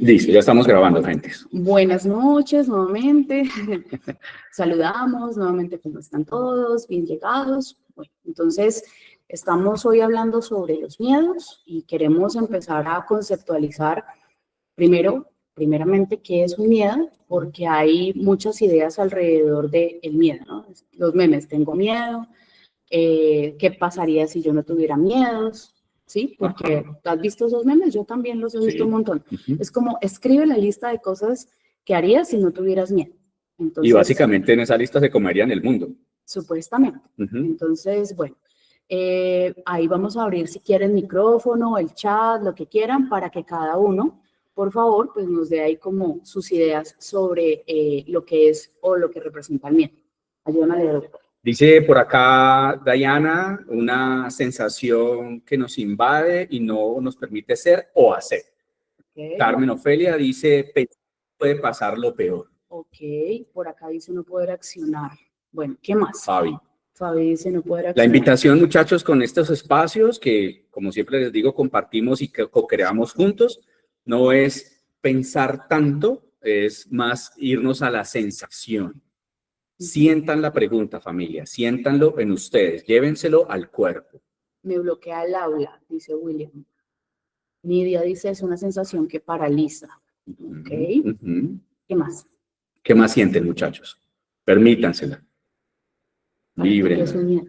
Listo, ya estamos grabando, gente. Buenas noches nuevamente. Saludamos nuevamente, ¿cómo están todos? Bien llegados. Bueno, entonces, estamos hoy hablando sobre los miedos y queremos empezar a conceptualizar primeramente, qué es un miedo, porque hay muchas ideas alrededor del miedo, ¿no? Los memes, tengo miedo, ¿qué pasaría si yo no tuviera miedos? ¿Sí? Porque ¿has visto esos memes? Yo también los he visto un montón. Es como, escribe la lista de cosas que harías si no tuvieras miedo. Entonces, Y básicamente en esa lista se comerían el mundo. Supuestamente. Entonces, bueno, ahí vamos a abrir si quieren micrófono, el chat, lo que quieran, para que cada uno, por favor, pues nos dé ahí como sus ideas sobre lo que es o lo que representa el miedo. Ayúdame a leer. Dice por acá Diana, una sensación que nos invade y no nos permite ser o hacer. Carmen Ofelia dice, puede pasar lo peor. Ok, por acá dice no poder accionar. Bueno, ¿qué más? Fabi dice no poder accionar. La invitación, muchachos, con estos espacios que, como siempre les digo, compartimos y co-creamos juntos, no es pensar tanto, es más irnos a la sensación. Sientan la pregunta, familia, siéntanlo en ustedes, llévenselo al cuerpo. Me bloquea el aula, dice William. Nidia dice, es una sensación que paraliza. Ok. ¿Qué más? ¿Qué más sienten, muchachos? Permítansela. Líbrenla.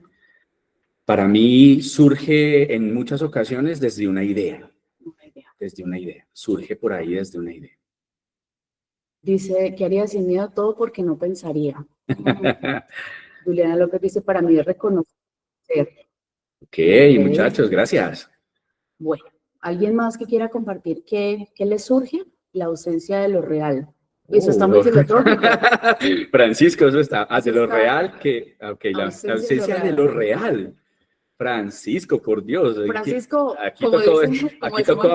Para mí surge en muchas ocasiones desde una idea. Desde una idea. Surge por ahí desde una idea. Dice, ¿qué haría sin miedo? Todo porque no pensaría. Juliana López dice, para mí es reconocer. Ok, muchachos, gracias. Bueno, ¿alguien más que quiera compartir qué les surge? La ausencia de lo real. Eso está muy filosófico. Francisco, eso está. De lo real, que. Ok, la ausencia de lo real. Francisco, por Dios. Francisco, aquí tocó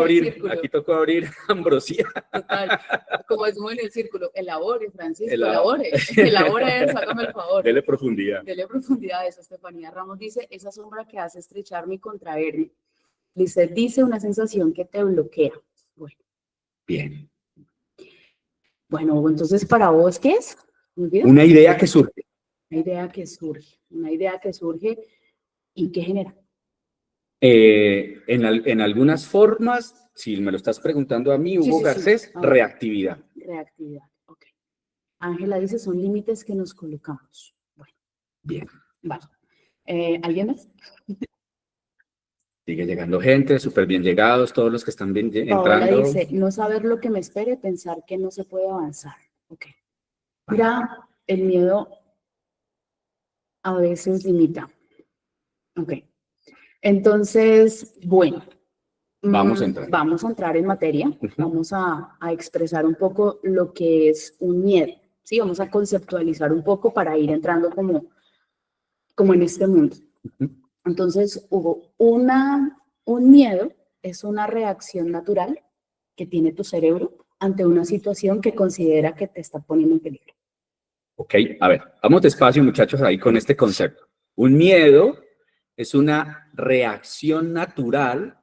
abrir Ambrosía. Total, como decimos en el círculo, elabore, Francisco, elabore eso, hágame el favor. Dele profundidad. Dele profundidad a eso. Estefanía Ramos dice, esa sombra que hace estrecharme y contraerme. Lizeth dice, una sensación que te bloquea. Bueno. Bien. Bueno, entonces, ¿para vos qué es? Una idea que surge. Una idea que surge. ¿Y qué genera? En algunas formas, si me lo estás preguntando a mí, Hugo Garcés, reactividad. Reactividad, ok. Ángela dice, son límites que nos colocamos. Bueno. Bien. Vale. ¿Alguien más? Sigue llegando gente, súper bien llegados, todos los que están bien entrando. Paola dice, no saber lo que me espere, pensar que no se puede avanzar. Ok. Mira, el miedo a veces limita. Ok. Entonces, bueno. Vamos a entrar en materia. Vamos a expresar un poco lo que es un miedo. ¿Sí? Vamos a conceptualizar un poco para ir entrando como en este mundo. Entonces, Hugo, un miedo es una reacción natural que tiene tu cerebro ante una situación que considera que te está poniendo en peligro. Ok, a ver, vamos despacio, muchachos, ahí con este concepto. Un miedo es una reacción natural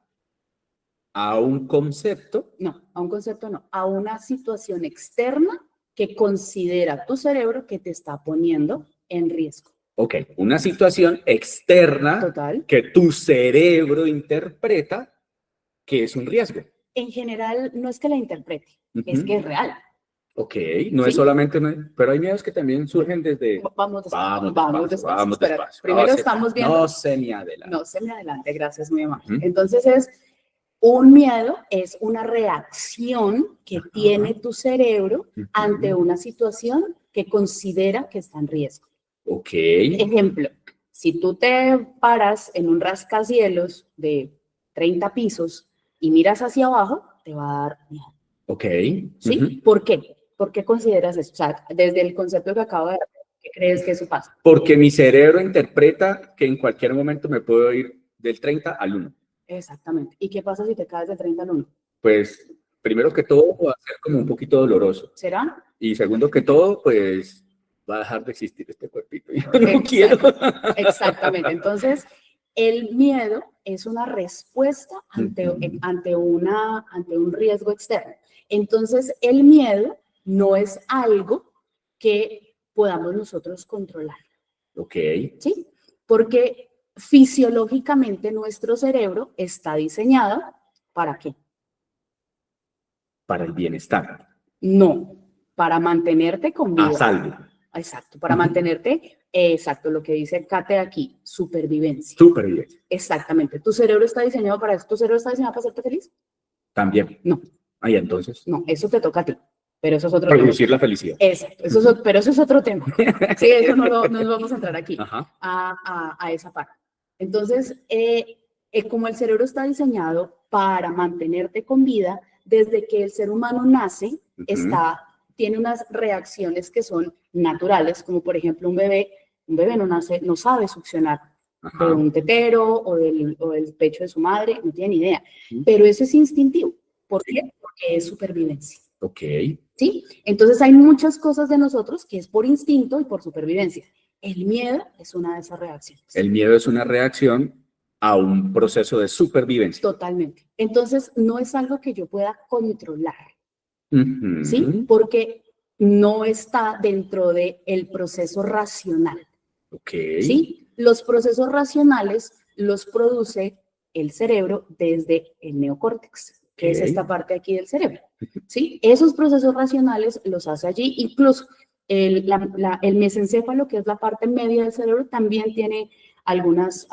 a un concepto. No, a un concepto no, a una situación externa que considera tu cerebro que te está poniendo en riesgo. Ok, una situación externa. Total. Que tu cerebro interpreta que es un riesgo. En general, no es que la interprete, es que es real. Ok, no es solamente, pero hay miedos que también surgen desde... Vamos despacio. Primero estamos viendo... No se me adelante. No se me adelante, gracias, muy amable. Entonces un miedo es una reacción que tiene tu cerebro ante una situación que considera que está en riesgo. Ok. Ejemplo, si tú te paras en un rascacielos de 30 pisos y miras hacia abajo, te va a dar miedo. Ok. ¿Sí? ¿Por qué? ¿Por qué consideras eso? O sea, desde el concepto que acabo de dar, ¿qué crees que eso pasa? Porque mi cerebro interpreta que en cualquier momento me puedo ir del 30 al 1. Exactamente. ¿Y qué pasa si te caes del 30 al 1? Pues, primero que todo, va a ser como un poquito doloroso. ¿Será? Y segundo que todo, pues, va a dejar de existir este cuerpito. Yo no quiero. Exactamente. Entonces, el miedo es una respuesta ante un riesgo externo. Entonces, el miedo no es algo que podamos nosotros controlar. Ok. ¿Sí? Porque fisiológicamente nuestro cerebro está diseñado ¿para qué? Para el bienestar. No, para mantenerte con vida. A salvo. Exacto, para mantenerte, exacto, lo que dice Kate aquí, supervivencia. Supervivencia. Exactamente. ¿Tu cerebro está diseñado para eso? ¿Tu cerebro está diseñado para hacerte feliz? También. No. Ahí entonces. No, eso te toca a ti. Pero eso es otro Producir tema. la felicidad. Exacto, pero eso es otro tema. Sí, eso no nos vamos a entrar aquí, Ajá. a esa parte. Entonces, como el cerebro está diseñado para mantenerte con vida, desde que el ser humano nace, tiene unas reacciones que son naturales, como por ejemplo un bebé no nace, no sabe succionar de un tetero o del pecho de su madre, no tiene ni idea. Pero eso es instintivo. ¿Por qué? Porque es supervivencia. Ok. ¿Sí? Entonces hay muchas cosas de nosotros que es por instinto y por supervivencia. El miedo es una de esas reacciones. El miedo es una reacción a un proceso de supervivencia. Totalmente. Entonces no es algo que yo pueda controlar. ¿Sí? Porque no está dentro del proceso racional. Ok. ¿Sí? Los procesos racionales los produce el cerebro desde el neocórtex, que es esta parte aquí del cerebro. ¿Sí? Esos procesos racionales los hace allí. Incluso el mesencéfalo, que es la parte media del cerebro, también tiene algunas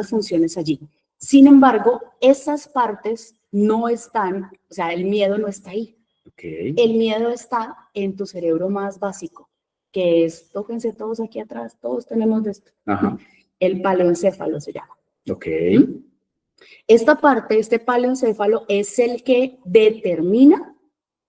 funciones allí. Sin embargo, esas partes no están, o sea, el miedo no está ahí. El miedo está en tu cerebro más básico, que es, tóquense todos aquí atrás, todos tenemos de esto. El paleoencéfalo se llama. Ok. Esta parte, este paleoencéfalo, es el que determina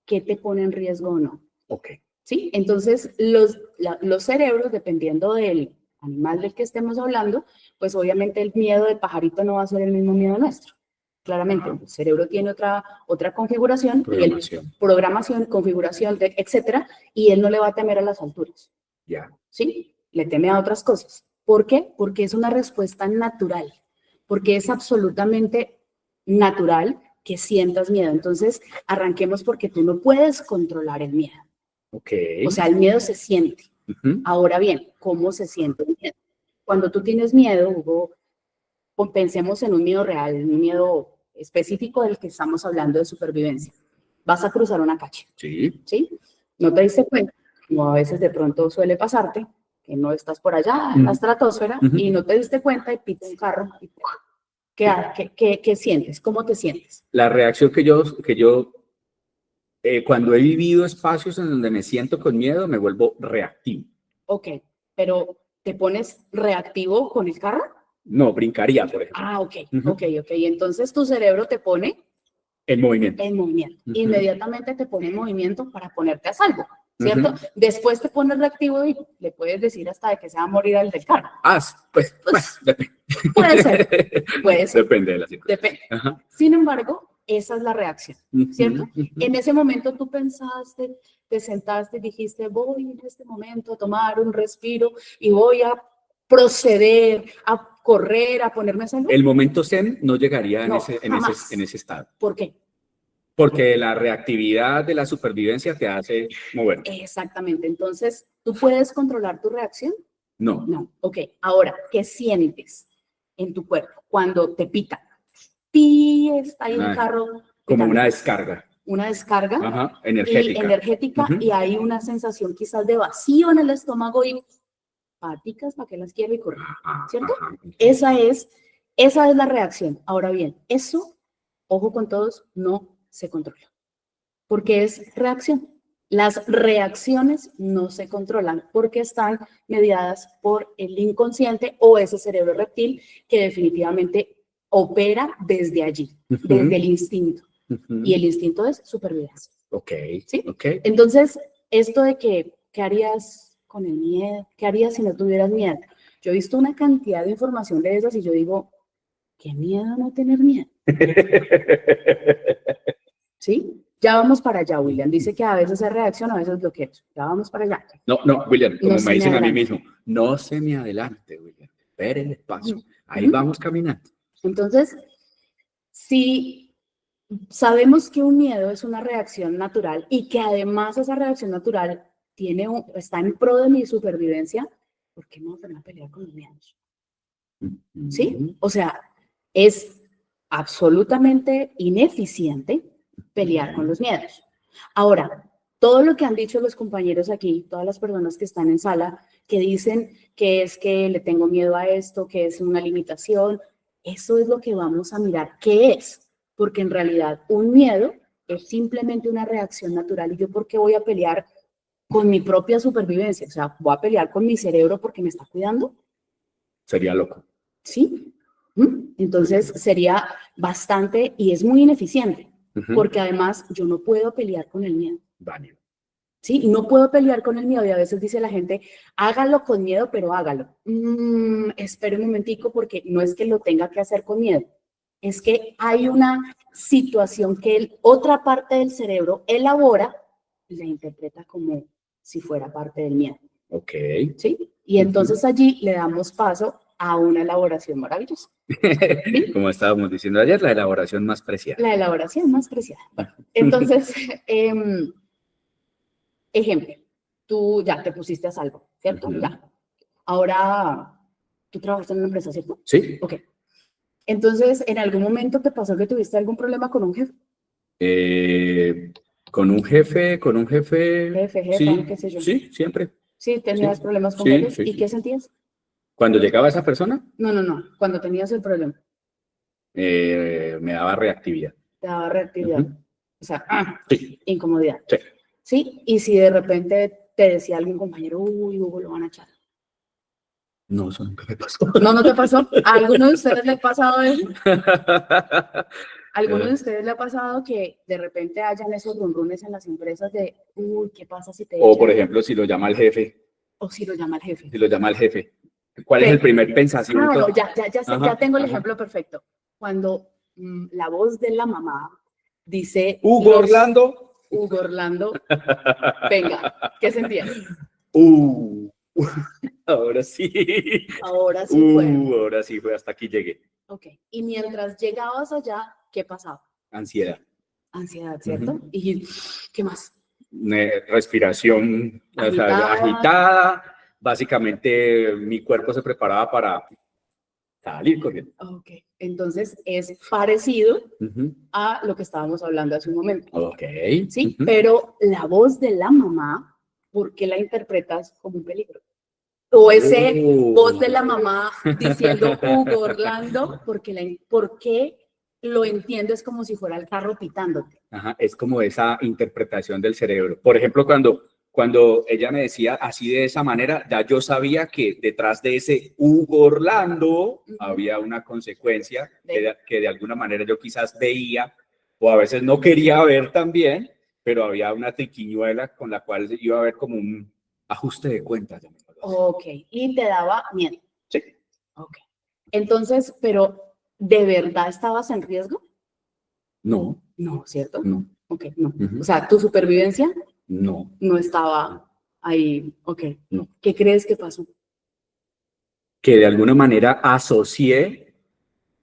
qué te pone en riesgo o no. Ok. ¿Sí? Entonces, los cerebros, dependiendo del animal del que estemos hablando, pues obviamente el miedo del pajarito no va a ser el mismo miedo nuestro. Claramente, el cerebro tiene otra configuración, programación, configuración, etcétera, y él no le va a temer a las alturas. ¿Sí? Le teme a otras cosas. ¿Por qué? Porque es una respuesta natural, porque es absolutamente natural que sientas miedo. Entonces, arranquemos porque tú no puedes controlar el miedo. O sea, el miedo se siente. Ahora bien, ¿cómo se siente el miedo? Cuando tú tienes miedo, Hugo, pensemos en un miedo real, un miedo específico del que estamos hablando de supervivencia. Vas a cruzar una calle. ¿Sí? No te diste cuenta, como a veces de pronto suele pasarte, que no estás por allá en la estratosfera y no te diste cuenta y pita un carro. Y, ¿qué sientes? ¿Cómo te sientes? La reacción que yo cuando he vivido espacios en donde me siento con miedo, me vuelvo reactivo. Ok, pero ¿te pones reactivo con el carro? No, brincaría, por ejemplo. Ah, ok. Entonces tu cerebro te pone en movimiento. Inmediatamente te pone en movimiento para ponerte a salvo, ¿cierto? Después te pones reactivo y le puedes decir hasta de que se va a morir al del carro. Pues depende. Puede ser. Depende de la situación. Sin embargo, esa es la reacción, ¿cierto? En ese momento tú pensaste, te sentaste y dijiste, voy en este momento a tomar un respiro y voy a proceder a correr, a ponerme a salvo. El momento zen no llegaría en ese estado. ¿Por qué? Porque la reactividad de la supervivencia te hace mover. Exactamente. Entonces, ¿tú puedes controlar tu reacción? No. No. Ok. Ahora, ¿qué sientes en tu cuerpo cuando te pita? Pi, está ahí un carro. Como una descarga. Una descarga. Energética. Y hay una sensación quizás de vacío en el estómago y paticas, ¿para qué las quiero y correr? ¿Cierto? Esa es la reacción. Ahora bien, eso, ojo con todos, no se controla. Porque es reacción. Las reacciones no se controlan porque están mediadas por el inconsciente o ese cerebro reptil que definitivamente opera desde allí, desde el instinto. Y el instinto es supervivencia. Ok. ¿Sí? Entonces, esto de que, ¿qué harías con el miedo? ¿Qué harías si no tuvieras miedo? Yo he visto una cantidad de información de esas y yo digo, qué miedo no tener miedo. ¿Sí? Ya vamos para allá, William. Dice que a veces es reacción, a veces bloqueo. Ya vamos para allá. No, William, como me dicen a mí mismo, no se me adelante, William. Espere el espacio. Ahí vamos caminando. Entonces, si sabemos que un miedo es una reacción natural y que además esa reacción natural está en pro de mi supervivencia, ¿por qué me voy a poner a pelear con los miedos? ¿Sí? O sea, es absolutamente ineficiente pelear con los miedos. Ahora, todo lo que han dicho los compañeros aquí, todas las personas que están en sala, que dicen que es que le tengo miedo a esto, que es una limitación, eso es lo que vamos a mirar. ¿Qué es? Porque en realidad un miedo es simplemente una reacción natural. ¿Y yo por qué voy a pelear con mi propia supervivencia? O sea, ¿voy a pelear con mi cerebro porque me está cuidando? Sería loco. ¿Sí? Entonces sería bastante y es muy ineficiente, porque además yo no puedo pelear con el miedo. Vale. ¿Sí? No puedo pelear con el miedo y a veces dice la gente, hágalo con miedo, pero hágalo. Espere un momentico porque no es que lo tenga que hacer con miedo, es que hay una situación que otra parte del cerebro elabora y la interpreta como si fuera parte del miedo. Ok. ¿Sí? Y entonces allí le damos paso a una elaboración maravillosa. ¿Sí? Como estábamos diciendo ayer, la elaboración más preciada. La elaboración más preciada. Entonces, ejemplo, tú ya te pusiste a salvo, ¿cierto? Ya. Ahora, tú trabajas en una empresa, ¿cierto? Sí. Ok. Entonces, ¿en algún momento te pasó que tuviste algún problema con un jefe? Con un jefe, Jefe, jefa, sí, qué sé yo. sí, siempre. Sí, tenías problemas con Sí, jefes. sí, ¿Y sí. qué sentías? Cuando llegaba esa persona, No. Cuando tenías el problema, me daba reactividad. te daba reactividad. O sea, Sí. incomodidad. Sí. ¿Sí? Y si de repente te decía algún compañero, uy, Hugo, lo van a echar. No, eso nunca me pasó. ¿No te pasó? ¿A alguno de ustedes le ha pasado eso? ¿A alguno de ustedes le ha pasado que de repente hayan esos rumrunes en las empresas de, uy, ¿qué pasa si te echan? O, por ejemplo, si lo llama el jefe. O si lo llama el jefe. Si lo llama el jefe. ¿Cuál es el primer pensamiento? Claro, ya tengo el ejemplo perfecto. Cuando la voz de la mamá dice... Hugo Orlando. Hugo Orlando. Venga, ¿qué sentías? Ahora sí. Ahora sí fue. Ahora sí fue, hasta aquí llegué. Ok, y mientras llegabas allá, ¿qué pasaba? Ansiedad. Ansiedad, ¿cierto? ¿Y qué más? Respiración agitada. Básicamente mi cuerpo se preparaba para salir corriendo. Ok, entonces es parecido a lo que estábamos hablando hace un momento. Ok. Sí, pero la voz de la mamá, ¿por qué la interpretas como un peligro? O ese voz de la mamá diciendo Hugo Orlando, ¿por qué lo entiendes como si fuera el carro pitándote? Ajá, es como esa interpretación del cerebro. Por ejemplo, cuando ella me decía así de esa manera, ya yo sabía que detrás de ese Hugo Orlando había una consecuencia que de alguna manera yo quizás veía o a veces no quería ver también, pero había una triquiñuela con la cual iba a haber como un ajuste de cuentas. Ok, y te daba miedo. Sí. Ok. Entonces, pero ¿de verdad estabas en riesgo? No. No, ¿cierto? No. Ok, no. O sea, ¿tu supervivencia? No. No estaba ahí. Ok. No. ¿Qué crees que pasó? Que de alguna manera asocié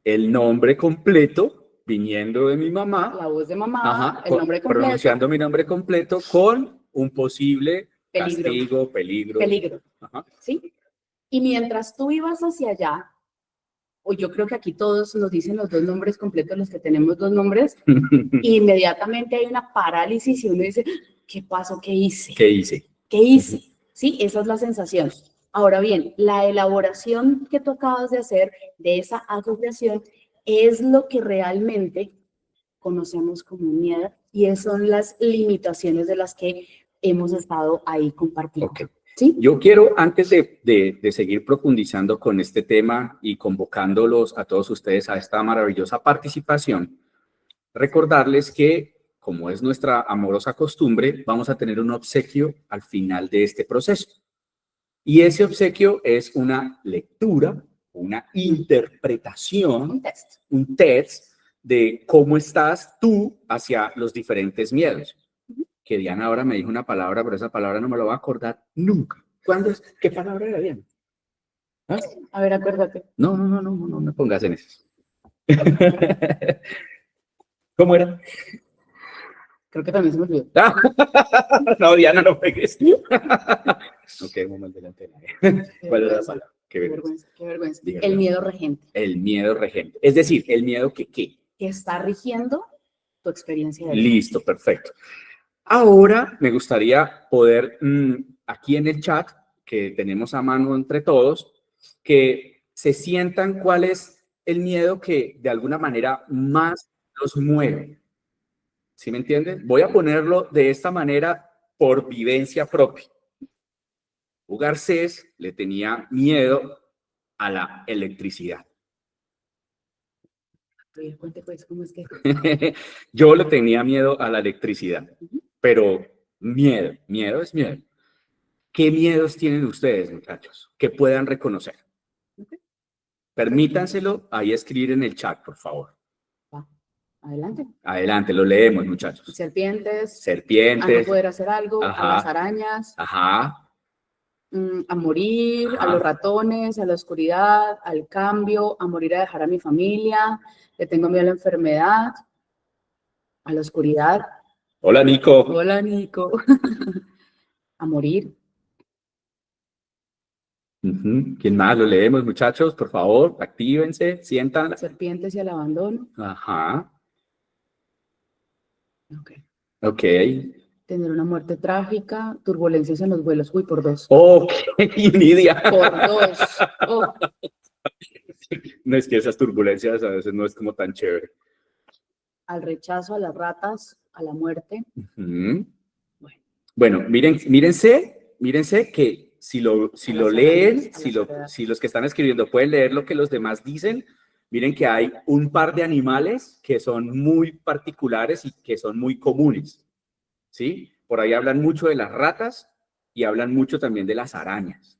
el nombre completo viniendo de mi mamá. La voz de mamá, el nombre completo. Pronunciando mi nombre completo con un posible peligro. peligro. Peligro. Ajá. ¿Sí? Y mientras tú ibas hacia allá, o yo creo que aquí todos nos dicen los dos nombres completos, los que tenemos dos nombres, inmediatamente hay una parálisis y uno dice, ¿qué pasó? ¿Qué hice? ¿Qué hice? ¿Qué hice? Sí, esa es la sensación. Ahora bien, la elaboración que tú acabas de hacer de esa asociación es lo que realmente conocemos como miedo y esas son las limitaciones de las que hemos estado ahí compartiendo. Okay. ¿Sí? Yo quiero, antes de seguir profundizando con este tema y convocándolos a todos ustedes a esta maravillosa participación, recordarles que, como es nuestra amorosa costumbre, vamos a tener un obsequio al final de este proceso. Y ese obsequio es una lectura, una interpretación, un test de cómo estás tú hacia los diferentes miedos. Que Diana ahora me dijo una palabra, pero esa palabra no me la voy a acordar nunca. ¿Cuándo es? ¿Qué palabra era, Diana? ¿Ah? A ver, acuérdate. No me pongas en eso. ¿Cómo era? Creo que también se me olvidó. No, Diana, no pegues. Ok, un momento delante. Qué ¿Cuál era la vergüenza, palabra? qué vergüenza, qué vergüenza. Dígalo. El miedo regente, El miedo regente. Es decir, el miedo que ¿qué? que está rigiendo tu experiencia de vida. Listo, perfecto. Ahora me gustaría poder, aquí en el chat que tenemos a mano entre todos, que se sientan cuál es el miedo que de alguna manera más los mueve. ¿Sí me entienden? Voy a ponerlo de esta manera por vivencia propia. Garcés le tenía miedo a la electricidad. Oye, cuente pues, ¿cómo es que? Yo le tenía miedo a la electricidad, pero miedo es miedo. ¿Qué miedos tienen ustedes, muchachos, que puedan reconocer? Permítanselo ahí escribir en el chat, por favor. Va, adelante. Adelante, lo leemos, muchachos. Serpientes, a no Serpientes, poder hacer algo, a las ajá, arañas, ajá, a morir, a ajá. los ratones, a la oscuridad, al cambio, a morir a dejar a mi familia, le tengo miedo a la enfermedad, a la oscuridad. Hola, Nico. Hola, Nico. A morir. ¿Quién más? Lo leemos, muchachos, por favor, actívense, sientan. Serpientes y al abandono. Ajá, Ok. ok. Tener una muerte trágica, turbulencias en los vuelos. Uy, por dos. Ok, Nidia. Por dos. Oh. No es que esas turbulencias a veces no es como tan chévere. Al rechazo, a las ratas, a la muerte. Bueno, mírense que si lo leen, si los que están escribiendo pueden leer lo que los demás dicen, miren que hay un par de animales que son muy particulares y que son muy comunes, ¿sí? Por ahí hablan mucho de las ratas y hablan mucho también de las arañas,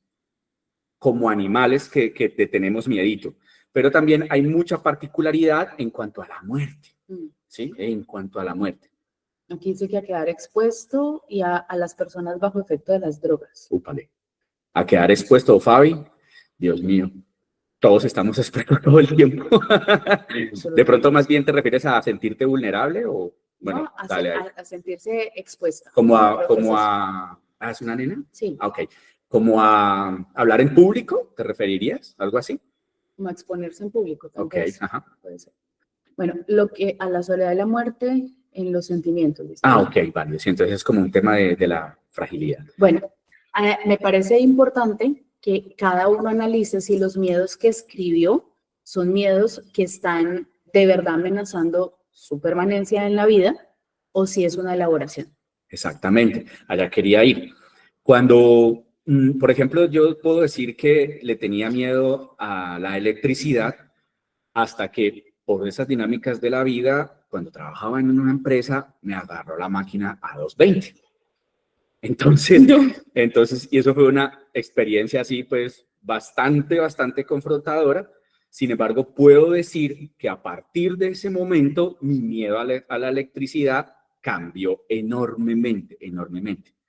como animales que tenemos miedito. Pero también hay mucha particularidad en cuanto a la muerte, ¿sí? En cuanto a la muerte. Aquí dice que a quedar expuesto y a las personas bajo efecto de las drogas. Úpale. A quedar expuesto, Fabi. Dios mío. Todos estamos expuestos todo el tiempo. De pronto más bien te refieres a sentirte vulnerable o bueno, no, dale ahí. A sentirse expuesta. ¿Es una nena? Sí. Ok. ¿Como a hablar en público? ¿Te referirías? ¿Algo así? Como a exponerse en público. Ok, ajá. Puede ser. Bueno, lo que a la soledad y la muerte en los sentimientos. ¿Viste? Ok, vale. Sí, entonces es como un tema de la fragilidad. Bueno, me parece importante que cada uno analice si los miedos que escribió son miedos que están de verdad amenazando su permanencia en la vida o si es una elaboración. Exactamente, allá quería ir. Cuando, por ejemplo, yo puedo decir que le tenía miedo a la electricidad hasta que por esas dinámicas de la vida, cuando trabajaba en una empresa, me agarró la máquina a 220. Entonces, y eso fue una experiencia así, pues, bastante confrontadora. Sin embargo, puedo decir que a partir de ese momento, mi miedo a la electricidad cambió enormemente,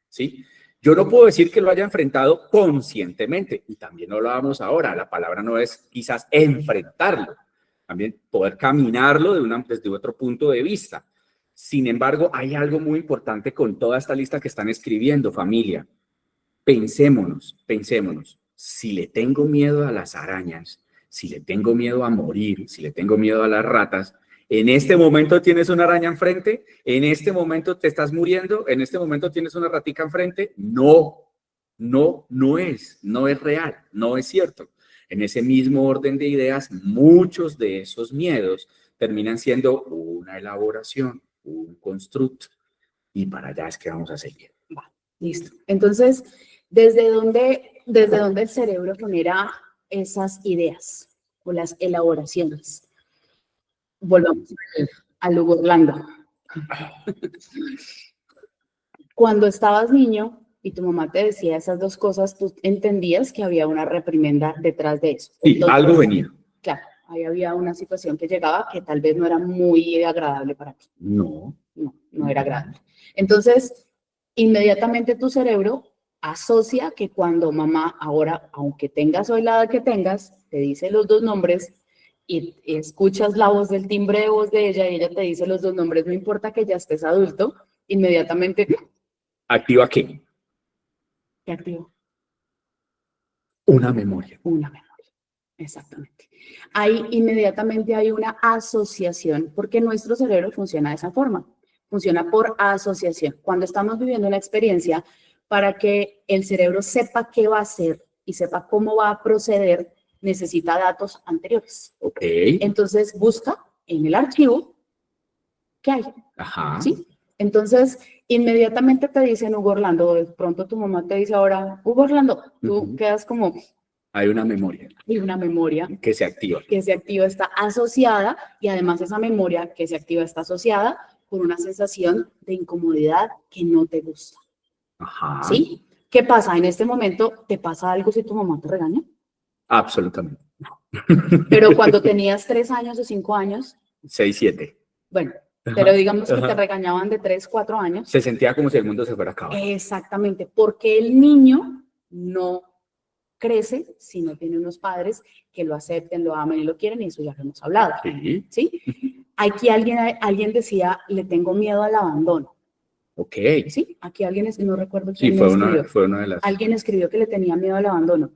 ¿sí? Yo no puedo decir que lo haya enfrentado conscientemente, y también no lo hablábamos ahora, la palabra no es quizás enfrentarlo, también poder caminarlo desde otro punto de vista. Sin embargo, hay algo muy importante con toda esta lista que están escribiendo, familia. Pensémonos, si le tengo miedo a las arañas, si le tengo miedo a morir, si le tengo miedo a las ratas, en este momento tienes una araña enfrente, en este momento te estás muriendo, en este momento tienes una ratica enfrente. No es real, no es cierto. En ese mismo orden de ideas, muchos de esos miedos terminan siendo una elaboración, un constructo, y para allá es que vamos a seguir. Va, listo. Entonces, ¿desde dónde el cerebro genera esas ideas o las elaboraciones? Volvamos a Lugo Orlando. Cuando estabas niño y tu mamá te decía esas dos cosas, tú entendías que había una reprimenda detrás de eso. Sí, entonces, algo venía. Claro, ahí había una situación que llegaba que tal vez no era muy agradable para ti. No era agradable. Entonces, inmediatamente tu cerebro asocia que cuando mamá, ahora, aunque tengas hoy la edad que tengas, te dice los dos nombres, y escuchas la voz del timbre de voz de ella y ella te dice los 2 nombres, no importa que ya estés adulto, inmediatamente ¿Activa qué? te activo Una memoria. una memoria. Exactamente. Ahí inmediatamente hay una asociación, porque nuestro cerebro funciona de esa forma. Funciona por asociación. Cuando estamos viviendo una experiencia, para que el cerebro sepa qué va a hacer y sepa cómo va a proceder, necesita datos anteriores. Ok. Entonces busca en el archivo qué hay. Ajá. ¿Sí? Entonces, inmediatamente te dicen Hugo Orlando, de pronto tu mamá te dice ahora, Hugo Orlando, tú quedas como, Hay una memoria y una memoria que se activa. que se activa está asociada y además esa memoria que se activa está asociada con una sensación de incomodidad que no te gusta. Ajá. ¿Sí? ¿Qué pasa? En este momento, ¿te pasa algo si tu mamá te regaña? Absolutamente. Pero cuando tenías 3 años o 5 años, 6, 7. bueno, pero digamos que te Ajá. regañaban de 3, 4 años. Se sentía como si el mundo se fuera a acabar. Exactamente, porque el niño no crece si no tiene unos padres que lo acepten, lo amen y lo quieren, y eso ya lo hemos hablado. Sí. ¿Sí? Aquí alguien decía, le tengo miedo al abandono. Ok. Sí, aquí alguien, no recuerdo Sí, quién fue escribió. una de las... Alguien escribió que le tenía miedo al abandono.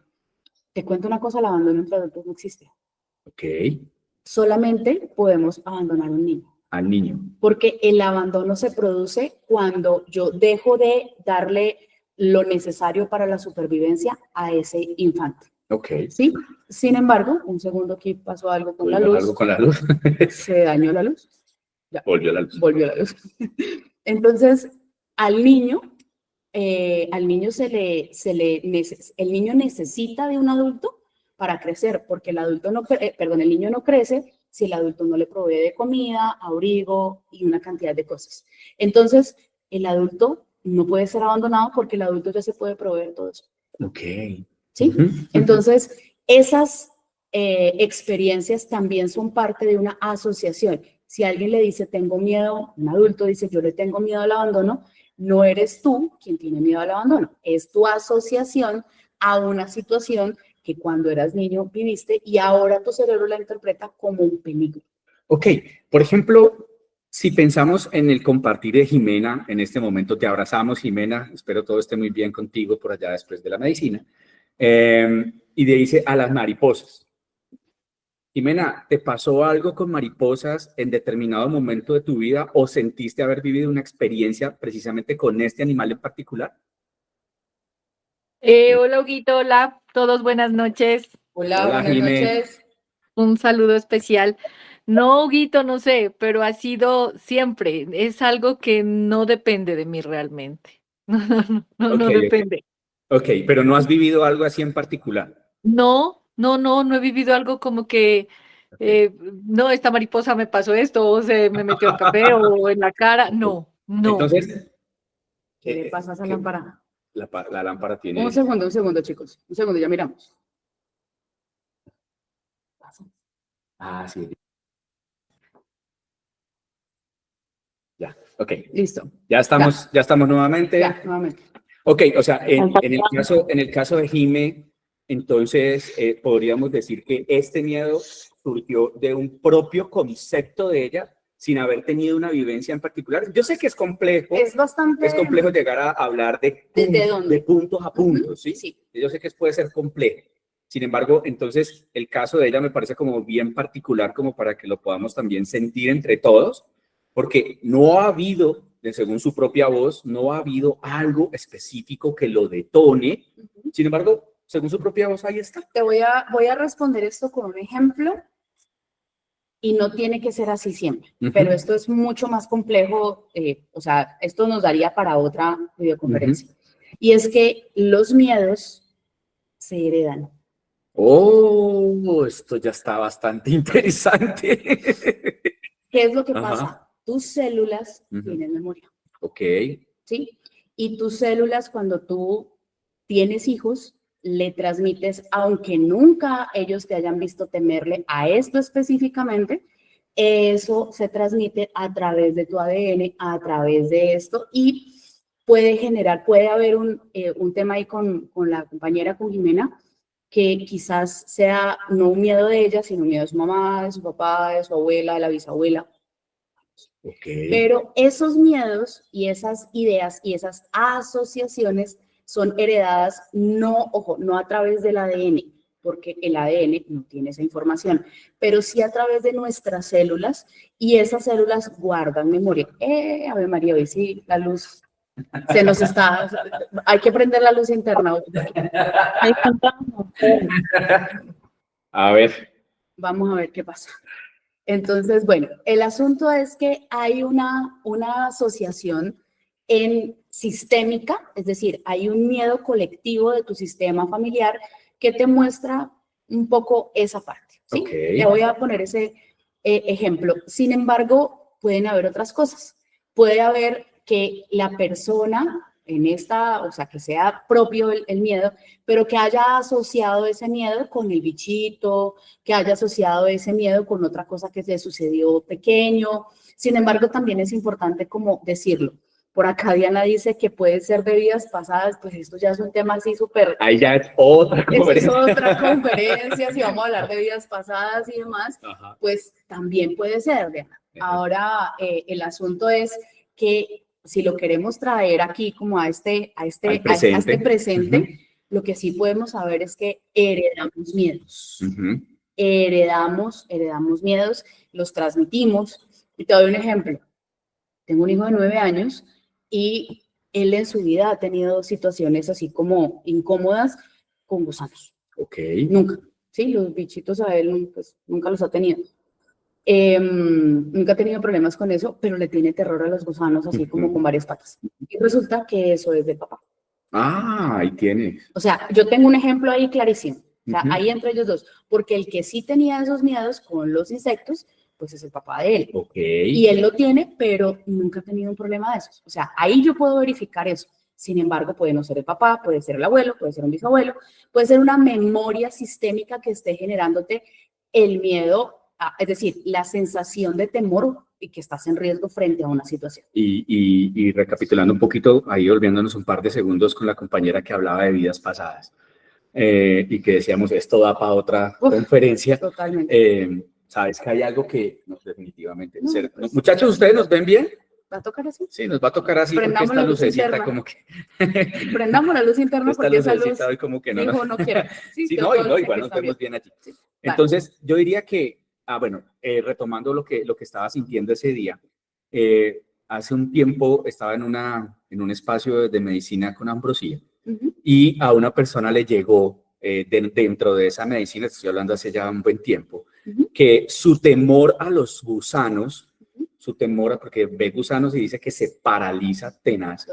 Te cuento una cosa, el abandono entre adultos no existe. Ok. Solamente podemos abandonar a un niño. Al niño. Porque el abandono se produce cuando yo dejo de darle lo necesario para la supervivencia a ese infante. Ok. ¿Sí? Sin embargo, un segundo aquí pasó algo con la luz. Algo con la luz. Se dañó la luz. Ya. Volvió la luz. Volvió la luz. Entonces, al niño el niño necesita de un adulto para crecer, porque el niño no crece si el adulto no le provee de comida, abrigo y una cantidad de cosas. Entonces, el adulto no puede ser abandonado porque el adulto ya se puede proveer todo eso. Ok. ¿Sí? Entonces, esas experiencias también son parte de una asociación. Si alguien le dice, tengo miedo, un adulto dice, yo le tengo miedo al abandono, no eres tú quien tiene miedo al abandono, es tu asociación a una situación que cuando eras niño viviste y ahora tu cerebro la interpreta como un peligro. Ok, por ejemplo, si pensamos en el compartir de Jimena, en este momento te abrazamos, Jimena, espero todo esté muy bien contigo por allá después de la medicina, y le dice a las mariposas. Jimena, ¿te pasó algo con mariposas en determinado momento de tu vida o sentiste haber vivido una experiencia precisamente con este animal en particular? Hola, Huguito, hola, todos buenas noches. Hola, Hola, buenas Jimé. noches. Un saludo especial. No, Huguito, no sé, pero ha sido siempre, es algo que no depende de mí realmente. No depende. Ok, pero no has vivido algo así en particular. No he vivido algo como que, no, esta mariposa me pasó esto, o se me metió el café o en la cara. No. Entonces, ¿Qué le pasa a esa lámpara? La lámpara tiene... Un segundo, chicos. Un segundo, ya miramos. Ah, sí. Ya, ok. Listo. Ya estamos nuevamente. Ya, nuevamente. Ok, o sea, en el caso de Jime, entonces podríamos decir que este miedo surgió de un propio concepto de ella sin haber tenido una vivencia en particular. Yo sé que es complejo. Es bastante... Es complejo llegar a hablar de puntos a puntos, ¿sí? Sí. Yo sé que puede ser complejo. Sin embargo, entonces, el caso de ella me parece como bien particular como para que lo podamos también sentir entre todos, porque no ha habido, según su propia voz, no ha habido algo específico que lo detone. Sin embargo, según su propia voz, ahí está. Voy a responder esto con un ejemplo y no tiene que ser así siempre, pero esto es mucho más complejo, o sea, esto nos daría para otra videoconferencia. Y es que los miedos se heredan. Oh, esto ya está bastante interesante. ¿Qué es lo que pasa? Tus células tienen memoria. Ok. ¿Sí? Y tus células, cuando tú tienes hijos, le transmites, aunque nunca ellos te hayan visto temerle a esto específicamente, eso se transmite a través de tu ADN, a través de esto, y puede haber un tema ahí con la compañera, con Jimena, que quizás sea no un miedo de ella, sino un miedo de su mamá, de su papá, de su abuela, de la bisabuela. Pero esos miedos y esas ideas y esas asociaciones son heredadas no a través del ADN, porque el ADN no tiene esa información, pero sí a través de nuestras células, y esas células guardan memoria. Ave María, hoy sí, la luz se nos está, o sea, hay que prender la luz interna. Ahí cantamos. A ver. Vamos a ver qué pasa. Entonces, bueno, el asunto es que hay una asociación sistémica, es decir, hay un miedo colectivo de tu sistema familiar que te muestra un poco esa parte, ¿sí? Okay. Te voy a poner ese ejemplo. Sin embargo, pueden haber otras cosas. Puede haber que la persona o sea, que sea propio el miedo, pero que haya asociado ese miedo con el bichito, que haya asociado ese miedo con otra cosa que le sucedió pequeño. Sin embargo, también es importante como decirlo. Por acá Diana dice que puede ser de vidas pasadas, pues esto ya es un tema así súper... Ahí ya es otra conferencia. Es otra conferencia, si vamos a hablar de vidas pasadas y demás, Ajá. pues también puede ser, Diana. Ahora, el asunto es que si lo queremos traer aquí como a este presente, lo que sí podemos saber es que heredamos miedos. Heredamos miedos, los transmitimos. Y te doy un ejemplo. Tengo un hijo de 9 años y él en su vida ha tenido situaciones así como incómodas con gusanos. Nunca. Sí, los bichitos a él pues, nunca los ha tenido. Nunca ha tenido problemas con eso, pero le tiene terror a los gusanos, así como con varias patas. Y resulta que eso es del papá. Ah, ahí tienes. O sea, yo tengo un ejemplo ahí clarísimo. O sea, ahí entre ellos dos. Porque el que sí tenía esos miedos con los insectos, pues es el papá de él. Y él lo tiene, pero nunca ha tenido un problema de esos. O sea, ahí yo puedo verificar eso. Sin embargo, puede no ser el papá, puede ser el abuelo, puede ser un bisabuelo, puede ser una memoria sistémica que esté generándote el miedo, es decir, la sensación de temor y que estás en riesgo frente a una situación. Y recapitulando un poquito, ahí volviéndonos un par de segundos con la compañera que hablaba de vidas pasadas y que decíamos, esto da para otra conferencia. Totalmente. ¿Sabes que hay algo que no, definitivamente? No, pues, muchachos, ¿ustedes nos ven bien? ¿Va a tocar así? Sí, nos va a tocar así. Prendamos porque esta la luz lucecita interna. Como que... Prendamos la luz interna porque esa luz hoy como que no, no quiere. Sí, no, igual nos vemos bien allí. Sí, entonces, yo diría que, bueno, retomando lo que estaba sintiendo ese día, hace un tiempo estaba en un espacio de medicina con Ambrosía y a una persona le llegó dentro de esa medicina, estoy hablando hace ya un buen tiempo, que su temor a los gusanos, su temor, porque ve gusanos y dice que se paraliza tenaz,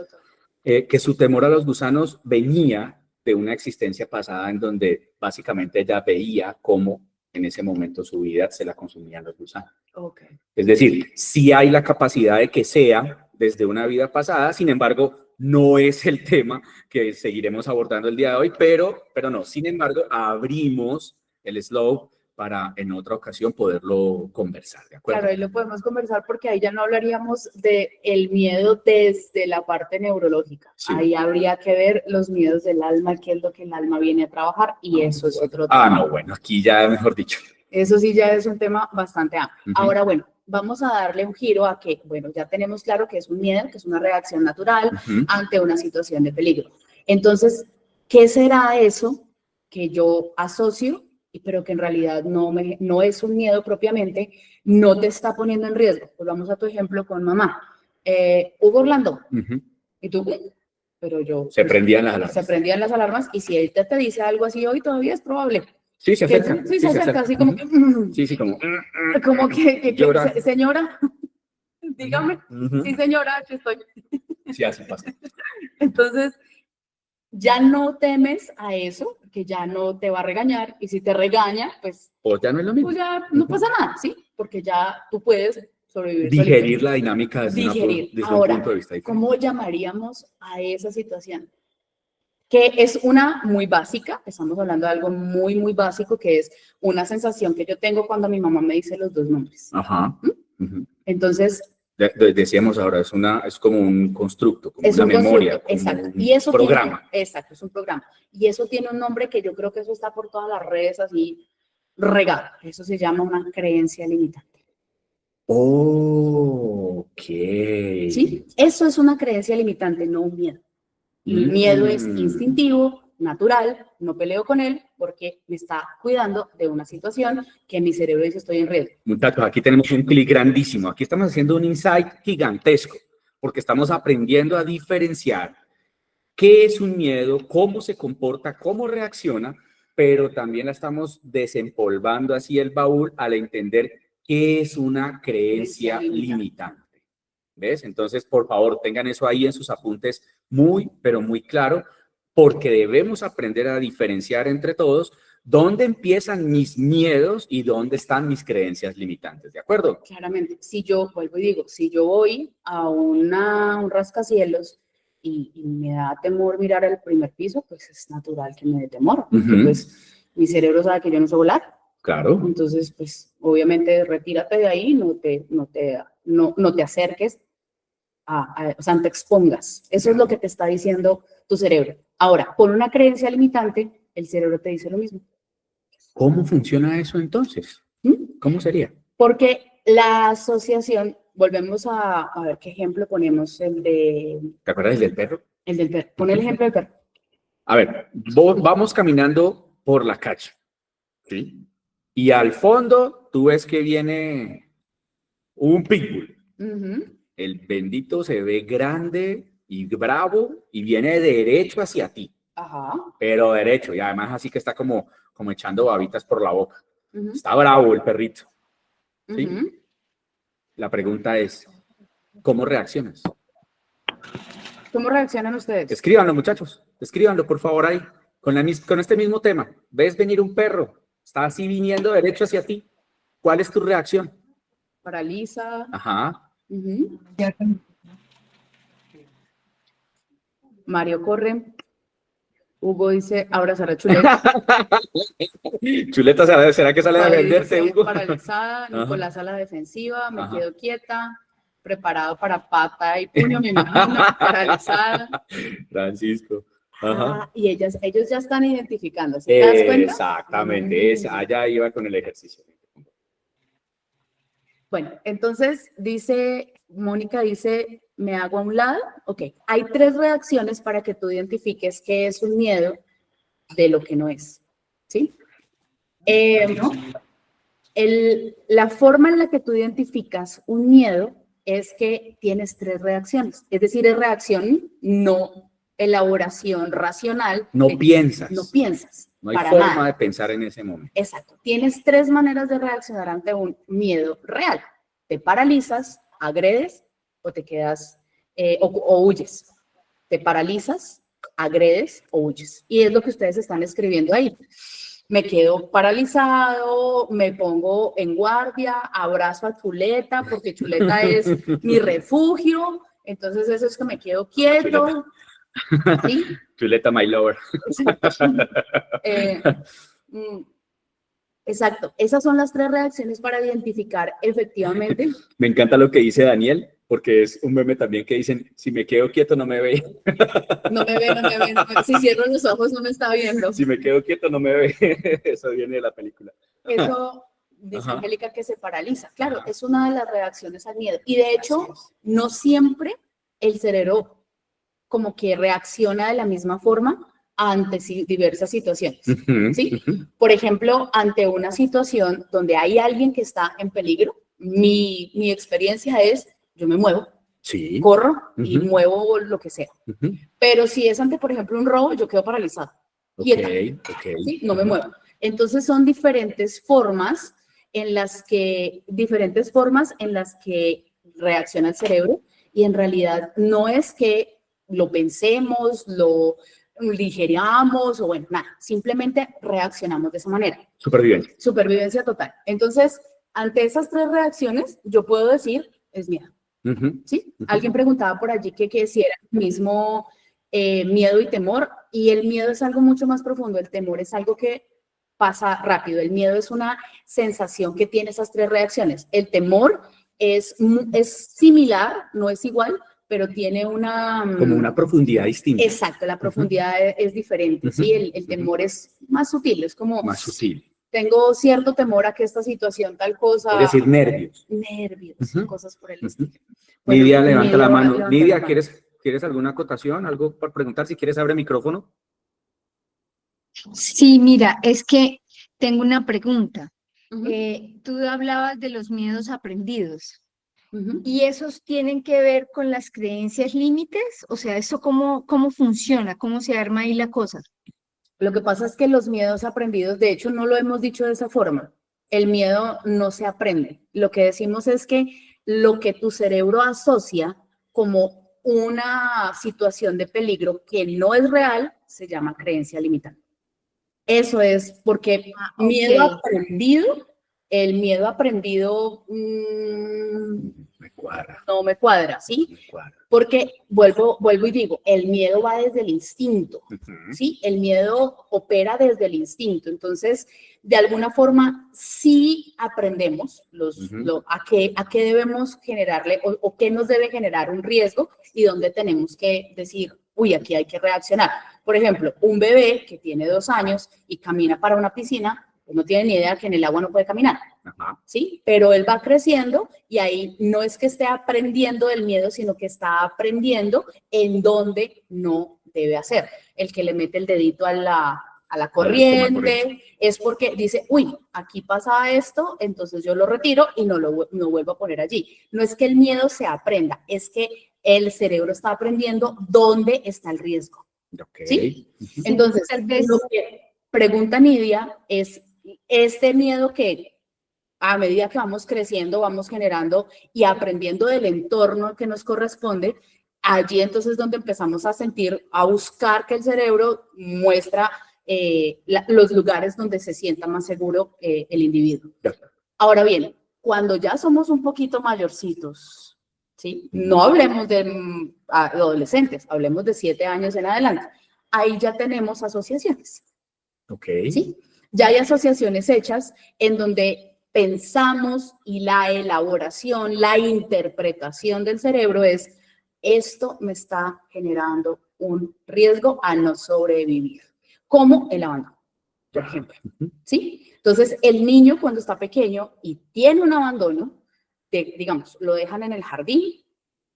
que su temor a los gusanos venía de una existencia pasada en donde básicamente ella veía cómo en ese momento su vida se la consumían los gusanos. Es decir, sí hay la capacidad de que sea desde una vida pasada, sin embargo, no es el tema que seguiremos abordando el día de hoy, pero no, sin embargo, abrimos el slow para en otra ocasión poderlo conversar, ¿de acuerdo? Claro, ahí lo podemos conversar porque ahí ya no hablaríamos del miedo desde la parte neurológica. Sí. Ahí habría que ver los miedos del alma, qué es lo que el alma viene a trabajar y eso es otro tema. No, bueno, aquí ya mejor dicho. Eso sí ya es un tema bastante amplio. Ahora, bueno, vamos a darle un giro a que, bueno, ya tenemos claro que es un miedo, que es una reacción natural ante una situación de peligro. Entonces, ¿qué será eso que yo asocio, pero que en realidad no es un miedo propiamente, no te está poniendo en riesgo? Pues vamos a tu ejemplo con mamá. Hugo Orlando, ¿y tú? Pero yo... Se prendían las alarmas. Se prendían las alarmas y si él te dice algo así hoy, todavía es probable. Sí, se acerca. Sí, se acerca, así como que... Sí, como... Como que señora, dígame. Sí, señora, aquí estoy. Sí, así pasa. Entonces, ya no temes a eso, que ya no te va a regañar, y si te regaña, pues ya no es lo mismo. Pues ya no pasa nada, ¿sí? Porque ya tú puedes sobrevivir. Digerir la dinámica desde Ahora, un punto de vista diferente. ¿Cómo llamaríamos a esa situación? Que es una muy básica, estamos hablando de algo muy, muy básico, que es una sensación que yo tengo cuando mi mamá me dice los dos nombres. Ajá. Entonces, Decíamos ahora, es como un constructo, como Es una un constructo, memoria, como exacto. un Y eso programa. exacto, es un programa. Y eso tiene un nombre que yo creo que eso está por todas las redes así regado. Eso se llama una creencia limitante. Ok. ¿Sí? Eso es una creencia limitante, no un miedo. Y el miedo es instintivo, natural, no peleo con él porque me está cuidando de una situación que mi cerebro dice estoy en riesgo. Muchachos, aquí tenemos un clic grandísimo. Aquí estamos haciendo un insight gigantesco, porque estamos aprendiendo a diferenciar qué es un miedo, cómo se comporta, cómo reacciona, pero también la estamos desempolvando así el baúl al entender qué es una creencia limitante. ¿Ves? Entonces, por favor, tengan eso ahí en sus apuntes muy, pero muy claro, porque debemos aprender a diferenciar entre todos dónde empiezan mis miedos y dónde están mis creencias limitantes, ¿de acuerdo? Claramente, si yo, vuelvo y digo, si yo voy a un rascacielos y me da temor mirar el primer piso, pues es natural que me dé temor, porque pues mi cerebro sabe que yo no sé volar. Claro. Entonces, pues obviamente retírate de ahí, no te acerques, o sea, no te expongas. Eso es lo que te está diciendo tu cerebro. Ahora, con una creencia limitante, el cerebro te dice lo mismo. ¿Cómo funciona eso entonces? ¿Cómo sería? Porque la asociación, volvemos a ver qué ejemplo ponemos, ¿Te acuerdas del perro? El del perro. Pon el ejemplo del perro. A ver, vamos caminando por la calle, ¿sí? Y al fondo tú ves que viene un pitbull. El bendito se ve grande y bravo y viene derecho hacia ti. Ajá. Pero derecho, y además así que está como echando babitas por la boca. Está bravo el perrito. ¿Sí? La pregunta es, ¿cómo reaccionas? ¿Cómo reaccionan ustedes? Escríbanlo, muchachos. Escríbanlo, por favor, ahí. Con este mismo tema. ¿Ves venir un perro? Está así viniendo derecho hacia ti. ¿Cuál es tu reacción? Paraliza. Ajá. Mario corre. Hugo dice, abrazar a Chuleta. Chuleta, ¿será que sale a defenderte, Hugo? Paralizada. Nicolás a la defensiva. Me quedo quieta. Preparado para pata y puño, me imagino. Paralizada. Francisco. Ajá. Y ellos ya están identificando. ¿Sí? ¿Te das cuenta? Exactamente. Allá iba con el ejercicio. Bueno, entonces Mónica dice, me hago a un lado. Ok, hay 3 reacciones para que tú identifiques qué es un miedo de lo que no es. ¿Sí? La forma en la que tú identificas un miedo es que tienes 3 reacciones. Es decir, es reacción, no elaboración racional. No piensas. No piensas. No hay forma de pensar en ese momento. Exacto. Tienes 3 maneras de reaccionar ante un miedo real. Te paralizas, agredes o te quedas o huyes. Te paralizas, agredes o huyes. Y es lo que ustedes están escribiendo ahí. Me quedo paralizado, me pongo en guardia, abrazo a Chuleta porque Chuleta es mi refugio. Entonces eso es que me quedo quieto. ¿Sí? Chuleta, my lover. Exacto. Esas son las 3 reacciones para identificar efectivamente. Me encanta lo que dice Daniel, porque es un meme también que dicen, si me quedo quieto no me ve. No me ve. Si cierro los ojos no me está viendo. Si me quedo quieto no me ve. Eso viene de la película. Eso dice Angélica que se paraliza. Claro, es una de las reacciones al miedo. Y de hecho, no siempre el cerebro como que reacciona de la misma forma ante diversas situaciones, ¿sí? Por ejemplo, ante una situación donde hay alguien que está en peligro, mi experiencia es, yo me muevo, corro y muevo lo que sea. Pero si es ante, por ejemplo, un robo, yo quedo paralizada, quieta, ¿sí? No me muevo. Entonces son diferentes formas en las que reacciona el cerebro y en realidad no es que lo pensemos, lo digeramos o bueno, nada, simplemente reaccionamos de esa manera. Supervivencia total. Entonces, ante esas 3 reacciones, yo puedo decir, es miedo. ¿Sí? Alguien preguntaba por allí que si era el mismo miedo y temor, y el miedo es algo mucho más profundo, el temor es algo que pasa rápido, el miedo es una sensación que tiene esas 3 reacciones. El temor es similar, no es igual, pero tiene como una profundidad distinta. Exacto, la profundidad es diferente, ¿sí? El temor es más sutil, es como... Más sutil. Tengo cierto temor a que esta situación, tal cosa... Es decir, nervios. Nervios, cosas por el estilo. Bueno, Nidia, levanta Nidia, la mano. levanta Nidia, la mano. ¿quieres alguna acotación? ¿Algo por preguntar? Si quieres, abre el micrófono. Sí, mira, es que tengo una pregunta. Ujú, Tú hablabas de los miedos aprendidos ujú. y esos tienen que ver con las creencias límites, o sea, ¿eso cómo funciona? ¿Cómo se arma ahí la cosa? Lo que pasa es que los miedos aprendidos, de hecho, no lo hemos dicho de esa forma. El miedo no se aprende. Lo que decimos es que lo que tu cerebro asocia como una situación de peligro que no es real, se llama creencia limitante. Eso es porque miedo Ok. aprendido, el miedo aprendido Me cuadra. no me cuadra, ¿sí? Me cuadra. Porque vuelvo y digo, el miedo va desde el instinto, ¿sí? El miedo opera desde el instinto. Entonces, de alguna forma, sí aprendemos a qué debemos generarle o qué nos debe generar un riesgo y dónde tenemos que decir, uy, aquí hay que reaccionar. Por ejemplo, un bebé que tiene 2 años y camina para una piscina, pues no tiene ni idea que en el agua no puede caminar. Ajá. ¿Sí? Pero él va creciendo y ahí no es que esté aprendiendo del miedo, sino que está aprendiendo en dónde no debe hacer. El que le mete el dedito a la corriente es porque dice, uy, aquí pasa esto, entonces yo lo retiro y no vuelvo a poner allí. No es que el miedo se aprenda, es que el cerebro está aprendiendo dónde está el riesgo. Okay. ¿Sí? Entonces, tal vez... lo que pregunta Nidia es este miedo que a medida que vamos creciendo, vamos generando y aprendiendo del entorno que nos corresponde, allí entonces donde empezamos a sentir, a buscar que el cerebro muestra los lugares donde se sienta más seguro el individuo. Ahora bien, cuando ya somos un poquito mayorcitos, ¿sí? No hablemos de adolescentes, hablemos de 7 años en adelante, ahí ya tenemos asociaciones. Ok. ¿Sí? Ya hay asociaciones hechas en donde pensamos y la elaboración, la interpretación del cerebro es, esto me está generando un riesgo a no sobrevivir, como el abandono, por ejemplo. ¿Sí? Entonces, el niño cuando está pequeño y tiene un abandono, digamos, lo dejan en el jardín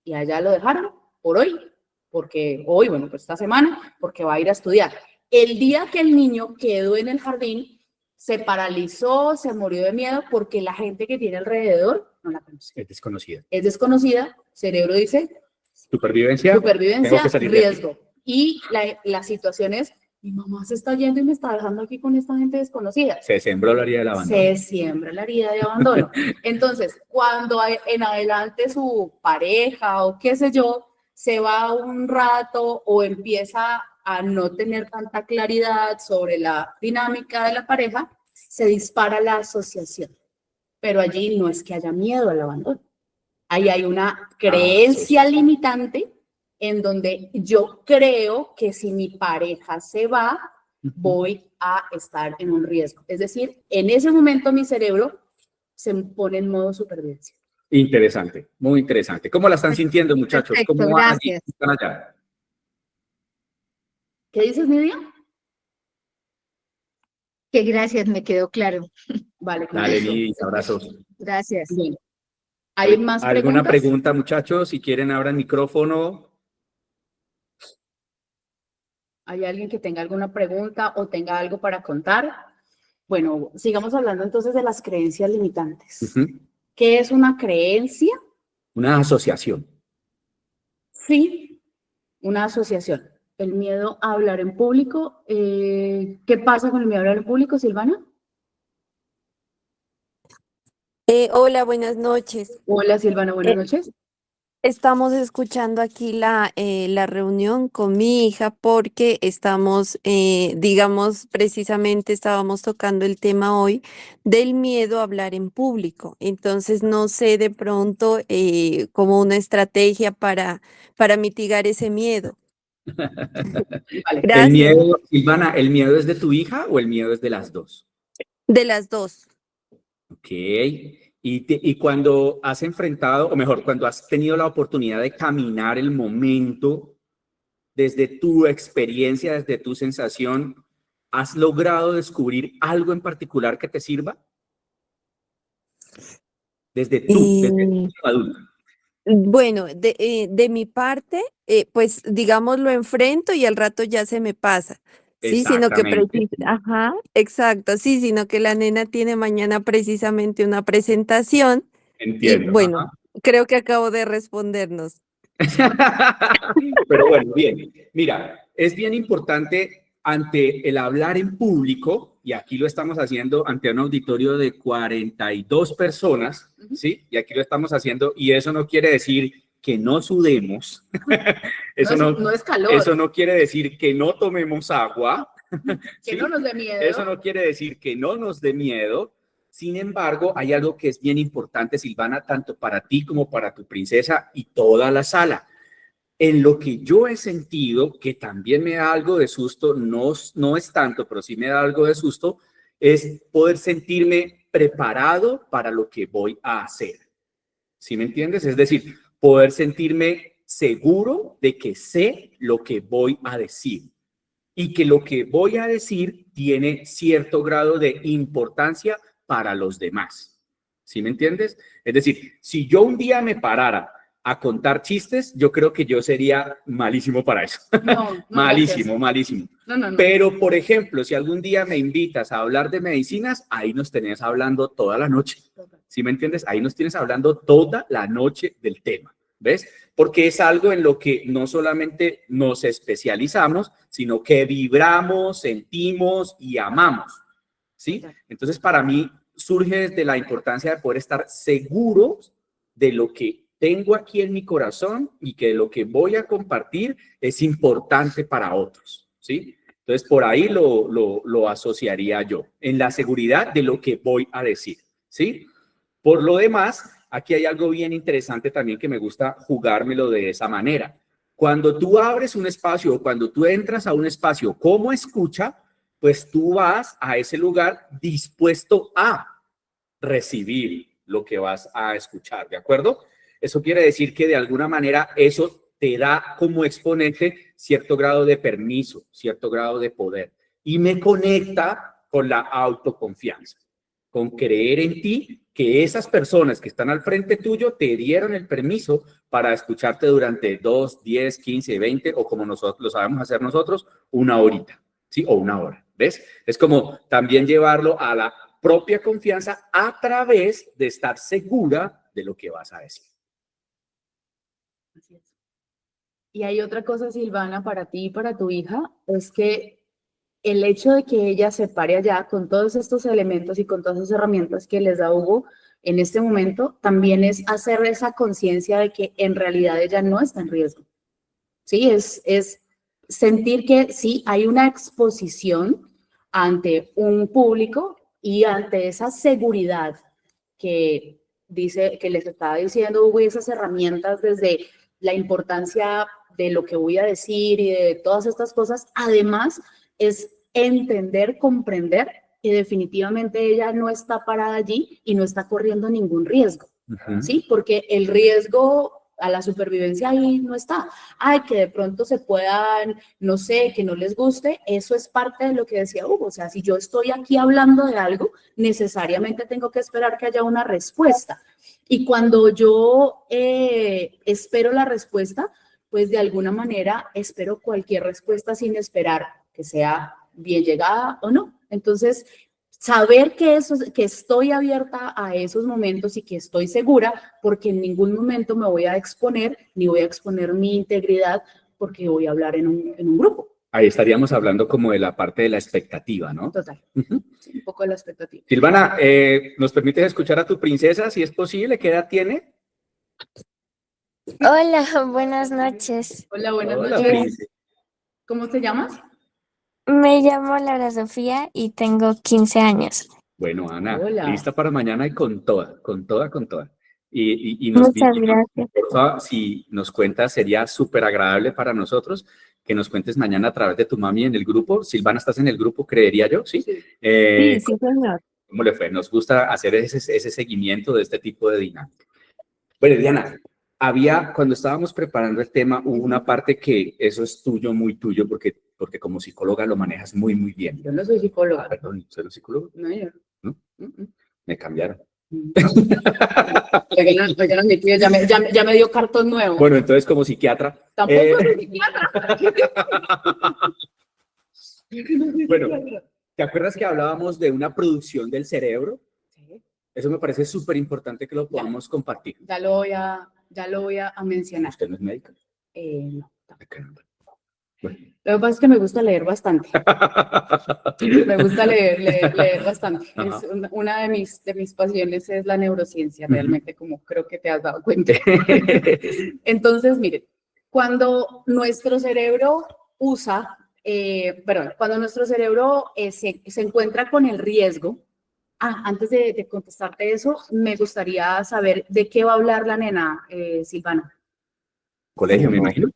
y allá lo dejaron por hoy, porque hoy, bueno, pues esta semana, porque va a ir a estudiar. El día que el niño quedó en el jardín, se paralizó, se murió de miedo porque la gente que tiene alrededor no la conoce. Es desconocida. Es desconocida, cerebro dice... Supervivencia. Supervivencia, Riesgo. riesgo. Y la situación es, mi mamá se está yendo y me está dejando aquí con esta gente desconocida. Se sembró la herida del abandono. Se siembra la herida de abandono. Entonces, cuando en adelante su pareja o qué sé yo, se va un rato o empieza a no tener tanta claridad sobre la dinámica de la pareja, se dispara la asociación. Pero allí no es que haya miedo al abandono. Ahí hay una creencia limitante en donde yo creo que si mi pareja se va, voy a estar en un riesgo. Es decir, en ese momento mi cerebro se pone en modo supervivencia. Interesante, muy interesante. ¿Cómo la están sintiendo, muchachos? Perfecto, ¿Cómo van allí? gracias. ¿Están allá? ¿Qué dices, Nidia? Que gracias, me quedó claro. Vale, con Dale, gusto. Liz, abrazos. Gracias. Bien. ¿Hay más ¿Alguna preguntas? pregunta, muchachos? Si quieren, abran micrófono. ¿Hay alguien que tenga alguna pregunta o tenga algo para contar? Bueno, sigamos hablando entonces de las creencias limitantes. ¿Qué es una creencia? Una asociación. Sí, una asociación. El miedo a hablar en público. ¿Qué pasa con el miedo a hablar en público, Silvana? Hola, buenas noches. Hola, Silvana, buenas noches. Estamos escuchando aquí la reunión con mi hija porque estamos, digamos, precisamente estábamos tocando el tema hoy del miedo a hablar en público. Entonces, no sé de pronto como una estrategia para mitigar ese miedo. Vale. Gracias. El miedo, Silvana, ¿el miedo es de tu hija o el miedo es de las dos? De las dos. Ok. Y cuando has enfrentado, o mejor, cuando has tenido la oportunidad de caminar el momento desde tu experiencia, desde tu sensación, ¿has logrado descubrir algo en particular que te sirva? Desde tu Y adulto. bueno, de mi parte, pues digamos lo enfrento y al rato ya se me pasa, ¿sí? Sino que Exactamente. ajá, exacto, sí, sino que la nena tiene mañana precisamente una presentación y Entiendo. bueno, Ajá. creo que acabo de respondernos. Pero bueno, bien. Mira, es bien importante ante el hablar en público, y aquí lo estamos haciendo ante un auditorio de 42 personas, ¿sí? Y aquí lo estamos haciendo, y eso no quiere decir que no sudemos. Eso No es calor. Eso no quiere decir que no tomemos agua. Que ¿sí? no nos dé miedo. Eso no quiere decir que no nos dé miedo. Sin embargo, hay algo que es bien importante, Silvana, tanto para ti como para tu princesa y toda la sala. En lo que yo he sentido, que también me da algo de susto, no es tanto, pero sí me da algo de susto, es poder sentirme preparado para lo que voy a hacer. ¿Sí me entiendes? Es decir, poder sentirme seguro de que sé lo que voy a decir y que lo que voy a decir tiene cierto grado de importancia para los demás. ¿Sí me entiendes? Es decir, si yo un día me parara a contar chistes, yo creo que yo sería malísimo para eso. No, malísimo, gracias. malísimo. No. Pero, por ejemplo, si algún día me invitas a hablar de medicinas, ahí nos tenés hablando toda la noche. ¿Sí me entiendes? Ahí nos tienes hablando toda la noche del tema. ¿Ves? Porque es algo en lo que no solamente nos especializamos, sino que vibramos, sentimos y amamos. ¿Sí? Entonces, para mí surge desde la importancia de poder estar seguros de lo que tengo aquí en mi corazón y que lo que voy a compartir es importante para otros. ¿Sí? Entonces, por ahí lo asociaría yo, en la seguridad de lo que voy a decir. ¿Sí? Por lo demás, aquí hay algo bien interesante también que me gusta jugármelo de esa manera. Cuando tú abres un espacio o cuando tú entras a un espacio como escucha, pues tú vas a ese lugar dispuesto a recibir lo que vas a escuchar, ¿de acuerdo? Eso quiere decir que de alguna manera eso te da como exponente cierto grado de permiso, cierto grado de poder y me conecta con la autoconfianza, con creer en ti, que esas personas que están al frente tuyo te dieron el permiso para escucharte durante 2, 10, 15, 20 o como nosotros lo sabemos hacer nosotros, una horita, ¿sí? O una hora, ¿ves? Es como también llevarlo a la propia confianza a través de estar segura de lo que vas a decir. Así es. Y hay otra cosa, Silvana, para ti y para tu hija, es que el hecho de que ella se pare allá con todos estos elementos y con todas esas herramientas que les da Hugo en este momento, también es hacer esa conciencia de que en realidad ella no está en riesgo. Sí, es sentir que sí hay una exposición ante un público y ante esa seguridad que dice, que les estaba diciendo Hugo, y esas herramientas desde la importancia de lo que voy a decir y de todas estas cosas, además es entender, comprender que definitivamente ella no está parada allí y no está corriendo ningún riesgo, ¿sí? Porque el riesgo a la supervivencia ahí no está. Ay, que de pronto se puedan, no sé, que no les guste, eso es parte de lo que decía Hugo. O sea, si yo estoy aquí hablando de algo, necesariamente tengo que esperar que haya una respuesta. Y cuando yo espero la respuesta, pues de alguna manera espero cualquier respuesta sin esperar que sea bien llegada o no. Entonces, saber que estoy abierta a esos momentos y que estoy segura, porque en ningún momento me voy a exponer, ni voy a exponer mi integridad, porque voy a hablar en un grupo. Ahí estaríamos hablando como de la parte de la expectativa, ¿no? Total. Sí, un poco de la expectativa. Silvana, ¿nos permites escuchar a tu princesa, si es posible? ¿Qué edad tiene? Hola, buenas noches. Hola, buenas Hola, noches. Prince. ¿Cómo te llamas? Me llamo Laura Sofía y tengo 15 años. Bueno, Ana, Hola. lista para mañana y con toda, con toda, con toda. Y nos Muchas gracias. porfa, si nos cuentas, sería súper agradable para nosotros que nos cuentes mañana a través de tu mami en el grupo. Silvana, ¿estás en el grupo, creería yo? ¿Sí? Sí, sí, señor. ¿Cómo le fue? Nos gusta hacer ese seguimiento de este tipo de dinámica. Bueno, Diana, cuando estábamos preparando el tema, hubo una parte que eso es tuyo, muy tuyo, porque como psicóloga lo manejas muy, muy bien. Yo no soy psicóloga. Perdón, ¿soy psicólogo? No, yo ¿No? no. Me cambiaron. Oigan, mi tío ya me dio cartón nuevo. Bueno, entonces como psiquiatra. Tampoco soy psiquiatra. Bueno, ¿te acuerdas que hablábamos de una producción del cerebro? Sí, Eso me parece súper importante que lo podamos compartir. ya lo voy a mencionar. ¿Usted no es médico? No. Ay, caramba. Bueno. Lo que pasa es que me gusta leer bastante. Me gusta leer bastante. Ajá. Es una de mis pasiones es la neurociencia, Ujú. realmente, como creo que te has dado cuenta. Entonces, miren, cuando nuestro cerebro cuando nuestro cerebro se encuentra con el riesgo, antes de contestarte eso, me gustaría saber de qué va a hablar la nena, Silvana. Colegio, me imagino.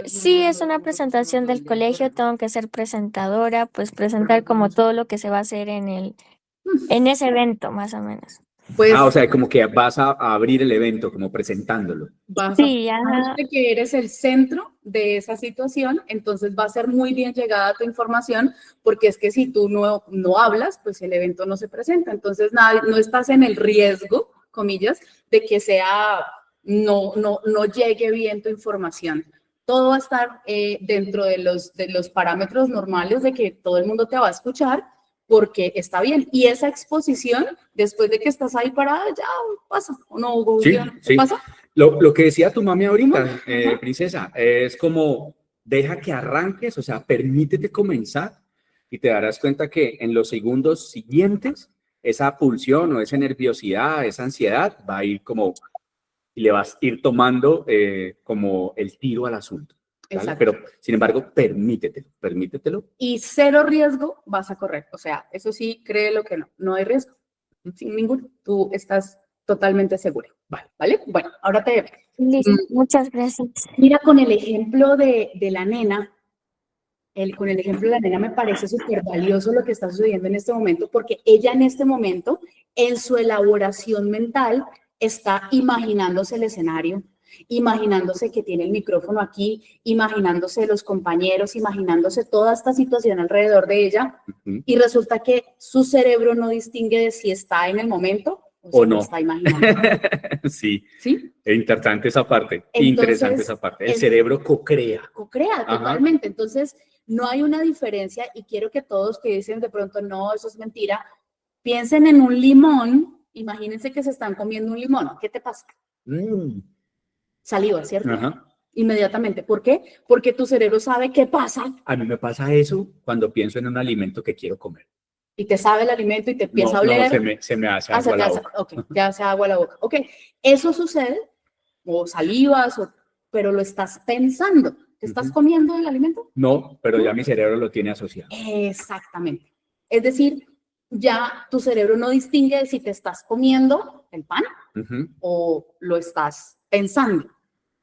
Sí, es una presentación del colegio, tengo que ser presentadora, pues presentar como todo lo que se va a hacer en ese evento, más o menos. Pues O sea, como que vas a abrir el evento, como presentándolo. Sí, ajá. de que eres el centro de esa situación, entonces va a ser muy bien llegada tu información, porque es que si tú no hablas, pues el evento no se presenta. Entonces, no estás en el riesgo, comillas, de que no llegue bien tu información. Todo va a estar dentro de los parámetros normales de que todo el mundo te va a escuchar, porque está bien. Y esa exposición, después de que estás ahí parada, ya pasa. ¿O no, Hugo? Sí, sí. ¿Pasa? Lo que decía tu mami ahorita, princesa, es como deja que arranques, o sea, permítete comenzar y te darás cuenta que en los segundos siguientes esa pulsión o esa nerviosidad, esa ansiedad va a ir como, y le vas a ir tomando como el tiro al asunto. ¿Vale? Exacto. Pero, sin embargo, permítetelo. Y cero riesgo vas a correr. O sea, eso sí, créelo que no hay riesgo. Sin ninguno. Tú estás totalmente seguro. ¿Vale? Bueno, ahora Listo, muchas gracias. mira con el ejemplo de la nena. Con el ejemplo de la nena me parece súper valioso lo que está sucediendo en este momento, porque ella en este momento, en su elaboración mental, está imaginándose el escenario, imaginándose que tiene el micrófono aquí, imaginándose los compañeros, imaginándose toda esta situación alrededor de ella, y resulta que su cerebro no distingue de si está en el momento o si no. lo está imaginando. Sí. ¿Sí? Interesante esa parte. Entonces, interesante esa parte. El cerebro co-crea. Co-crea, totalmente. Entonces, no hay una diferencia, y quiero que todos que dicen de pronto, no, eso es mentira, piensen en un limón. Imagínense que se están comiendo un limón. ¿Qué te pasa? Saliva, ¿cierto? Ajá. Inmediatamente. ¿Por qué? Porque tu cerebro sabe qué pasa. A mí me pasa eso cuando pienso en un alimento que quiero comer. Y te sabe el alimento y te empieza a oler. Se me hace agua la boca. Ok, ya hace agua la boca. Ok, eso sucede, o salivas, pero lo estás pensando. ¿Te estás comiendo el alimento? No, pero ya mi cerebro lo tiene asociado. Exactamente. Es decir, ya tu cerebro no distingue de si te estás comiendo el pan o lo estás pensando,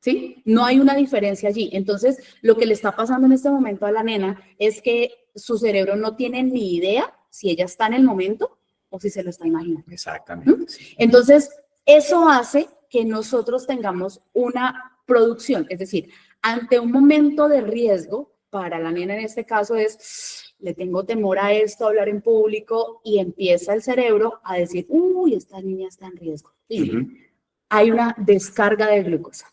¿sí? No hay una diferencia allí. Entonces, lo que le está pasando en este momento a la nena es que su cerebro no tiene ni idea si ella está en el momento o si se lo está imaginando. Exactamente. Entonces, eso hace que nosotros tengamos una producción, es decir, ante un momento de riesgo, para la nena en este caso le tengo temor a esto, a hablar en público, y empieza el cerebro a decir, uy, esta niña está en riesgo. Hay una descarga de glucosa.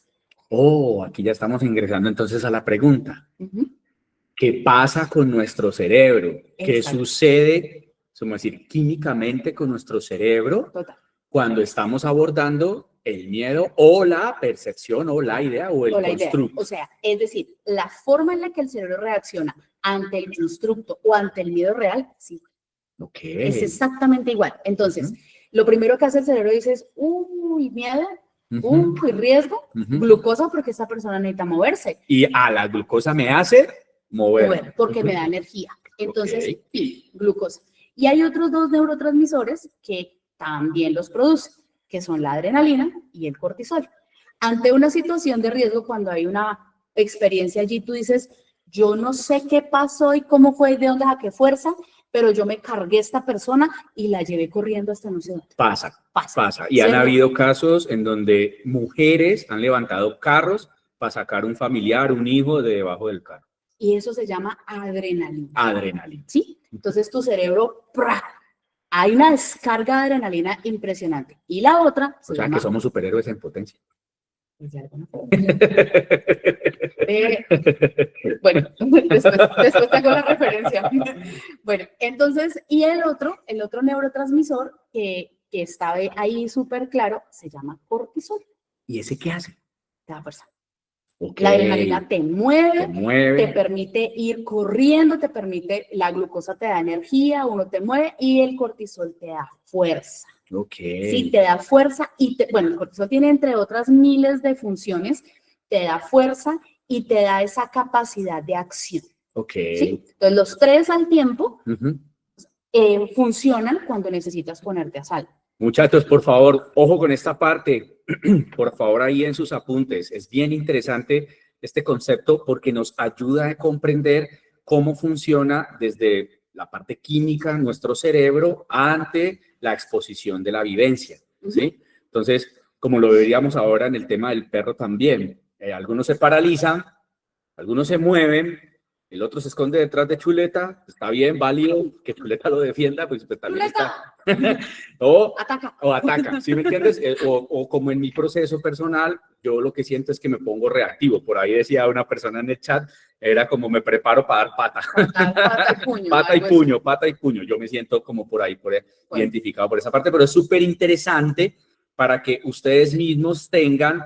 Aquí ya estamos ingresando entonces a la pregunta. ¿Qué pasa con nuestro cerebro? ¿Qué sucede, como decir, químicamente con nuestro cerebro cuando estamos abordando el miedo o la percepción o la idea o el constructo? O sea, es decir, la forma en la que el cerebro reacciona ante el constructo o ante el miedo real, sí. Es exactamente igual. Entonces, lo primero que hace el cerebro es, uy, miedo, uy, riesgo, glucosa, porque esta persona necesita moverse. Y la glucosa me hace mover. Porque me da energía. Entonces, glucosa. Y hay otros dos neurotransmisores que también los producen, que son la adrenalina y el cortisol. Ante una situación de riesgo, cuando hay una experiencia allí, tú dices, yo no sé qué pasó y cómo fue, de dónde saqué fuerza, pero yo me cargué a esta persona y la llevé corriendo hasta no sé dónde. Pasa. Pasa. Y han ¿Cierto? habido casos en donde mujeres han levantado carros para sacar un familiar, un hijo de debajo del carro. Y eso se llama adrenalina. Adrenalina. ¿Sí? Entonces tu cerebro, ¡pra! Hay una descarga de adrenalina impresionante. Y la otra se O sea llama... que somos superhéroes en potencia. Pues de alguna forma. Bueno, después te hago la referencia. Bueno, entonces, y el otro neurotransmisor que está ahí súper claro, se llama cortisol. ¿Y ese qué hace? Te da fuerza. Ok, La adrenalina te te mueve, mueve. te permite ir corriendo, te permite, la glucosa te da energía, uno te mueve y el cortisol te da fuerza. Ok. Sí, te da fuerza y, bueno, el cortisol tiene entre otras miles de funciones, te da fuerza y te da esa capacidad de acción. Ok. ¿Sí? Entonces, los tres al tiempo Ujú. funcionan cuando necesitas ponerte a salvo. Muchachos, por favor, ojo con esta parte. Por favor, ahí en sus apuntes. Es bien interesante este concepto porque nos ayuda a comprender cómo funciona desde la parte química nuestro cerebro ante la exposición de la vivencia, ¿sí? Entonces, como lo veríamos ahora en el tema del perro también, algunos se paralizan, algunos se mueven, el otro se esconde detrás de Chuleta, está bien, válido, que Chuleta lo defienda, pues también está. o ataca, ¿sí me entiendes? O como en mi proceso personal, yo lo que siento es que me pongo reactivo. Por ahí decía una persona en el chat, era como me preparo para dar pata. Pata y puño. Pata y puño. Yo me siento como por ahí, Bueno. identificado por esa parte, pero es súper interesante para que ustedes mismos tengan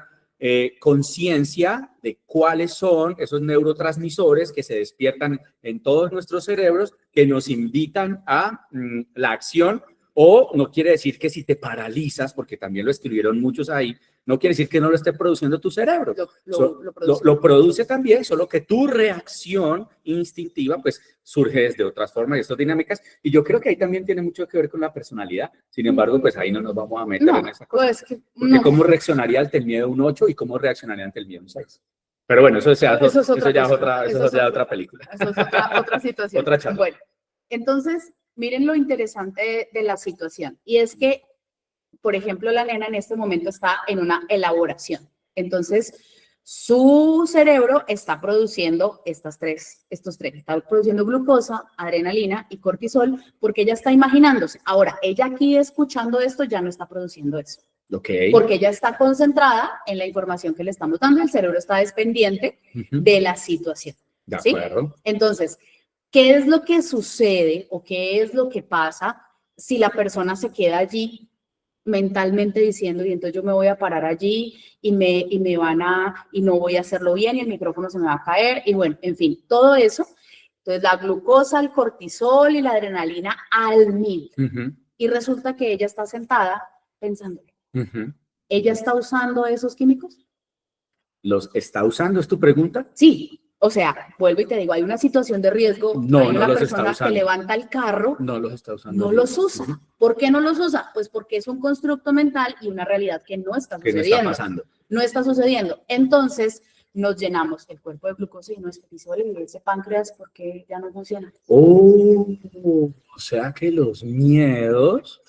conciencia de cuáles son esos neurotransmisores que se despiertan en todos nuestros cerebros que nos invitan a la acción. O no quiere decir que si te paralizas, porque también lo escribieron muchos ahí, no quiere decir que no lo esté produciendo tu cerebro. Lo produce también, solo que tu reacción instintiva pues surge desde otras formas y estas dinámicas. Y yo creo que ahí también tiene mucho que ver con la personalidad. Sin embargo, pues ahí no nos vamos a meter en esa cosa. Porque cómo reaccionaría ante el miedo un 8 y cómo reaccionaría ante el miedo un 6. Pero bueno, eso ya es otra película. Eso es otra situación. Otra charla. Bueno, entonces, miren lo interesante de la situación. Y es que, por ejemplo, la nena en este momento está en una elaboración. Entonces, su cerebro está produciendo estos tres. Está produciendo glucosa, adrenalina y cortisol porque ella está imaginándose. Ahora, ella aquí escuchando esto ya no está produciendo eso. Okay. Porque ella está concentrada en la información que le estamos dando. El cerebro está dependiente de la situación. De ¿sí? acuerdo. Entonces, ¿qué es lo que sucede o qué es lo que pasa si la persona se queda allí mentalmente diciendo, y entonces yo me voy a parar allí y no voy a hacerlo bien y el micrófono se me va a caer y bueno, en fin, todo eso. Entonces la glucosa, el cortisol y la adrenalina al 1000. Y resulta que ella está sentada pensando. ¿Ella está usando esos químicos? ¿Los está usando? ¿Es tu pregunta? Sí. O sea, vuelvo y te digo, hay una situación de riesgo, hay una persona que levanta el carro, no los está usando. No los usa. ¿Por qué no los usa? Pues porque es un constructo mental y una realidad que no está sucediendo. Que no está pasando. No está sucediendo. Entonces, nos llenamos el cuerpo de glucosa y nuestro cortisol y ese páncreas porque ya no funciona. O sea que los miedos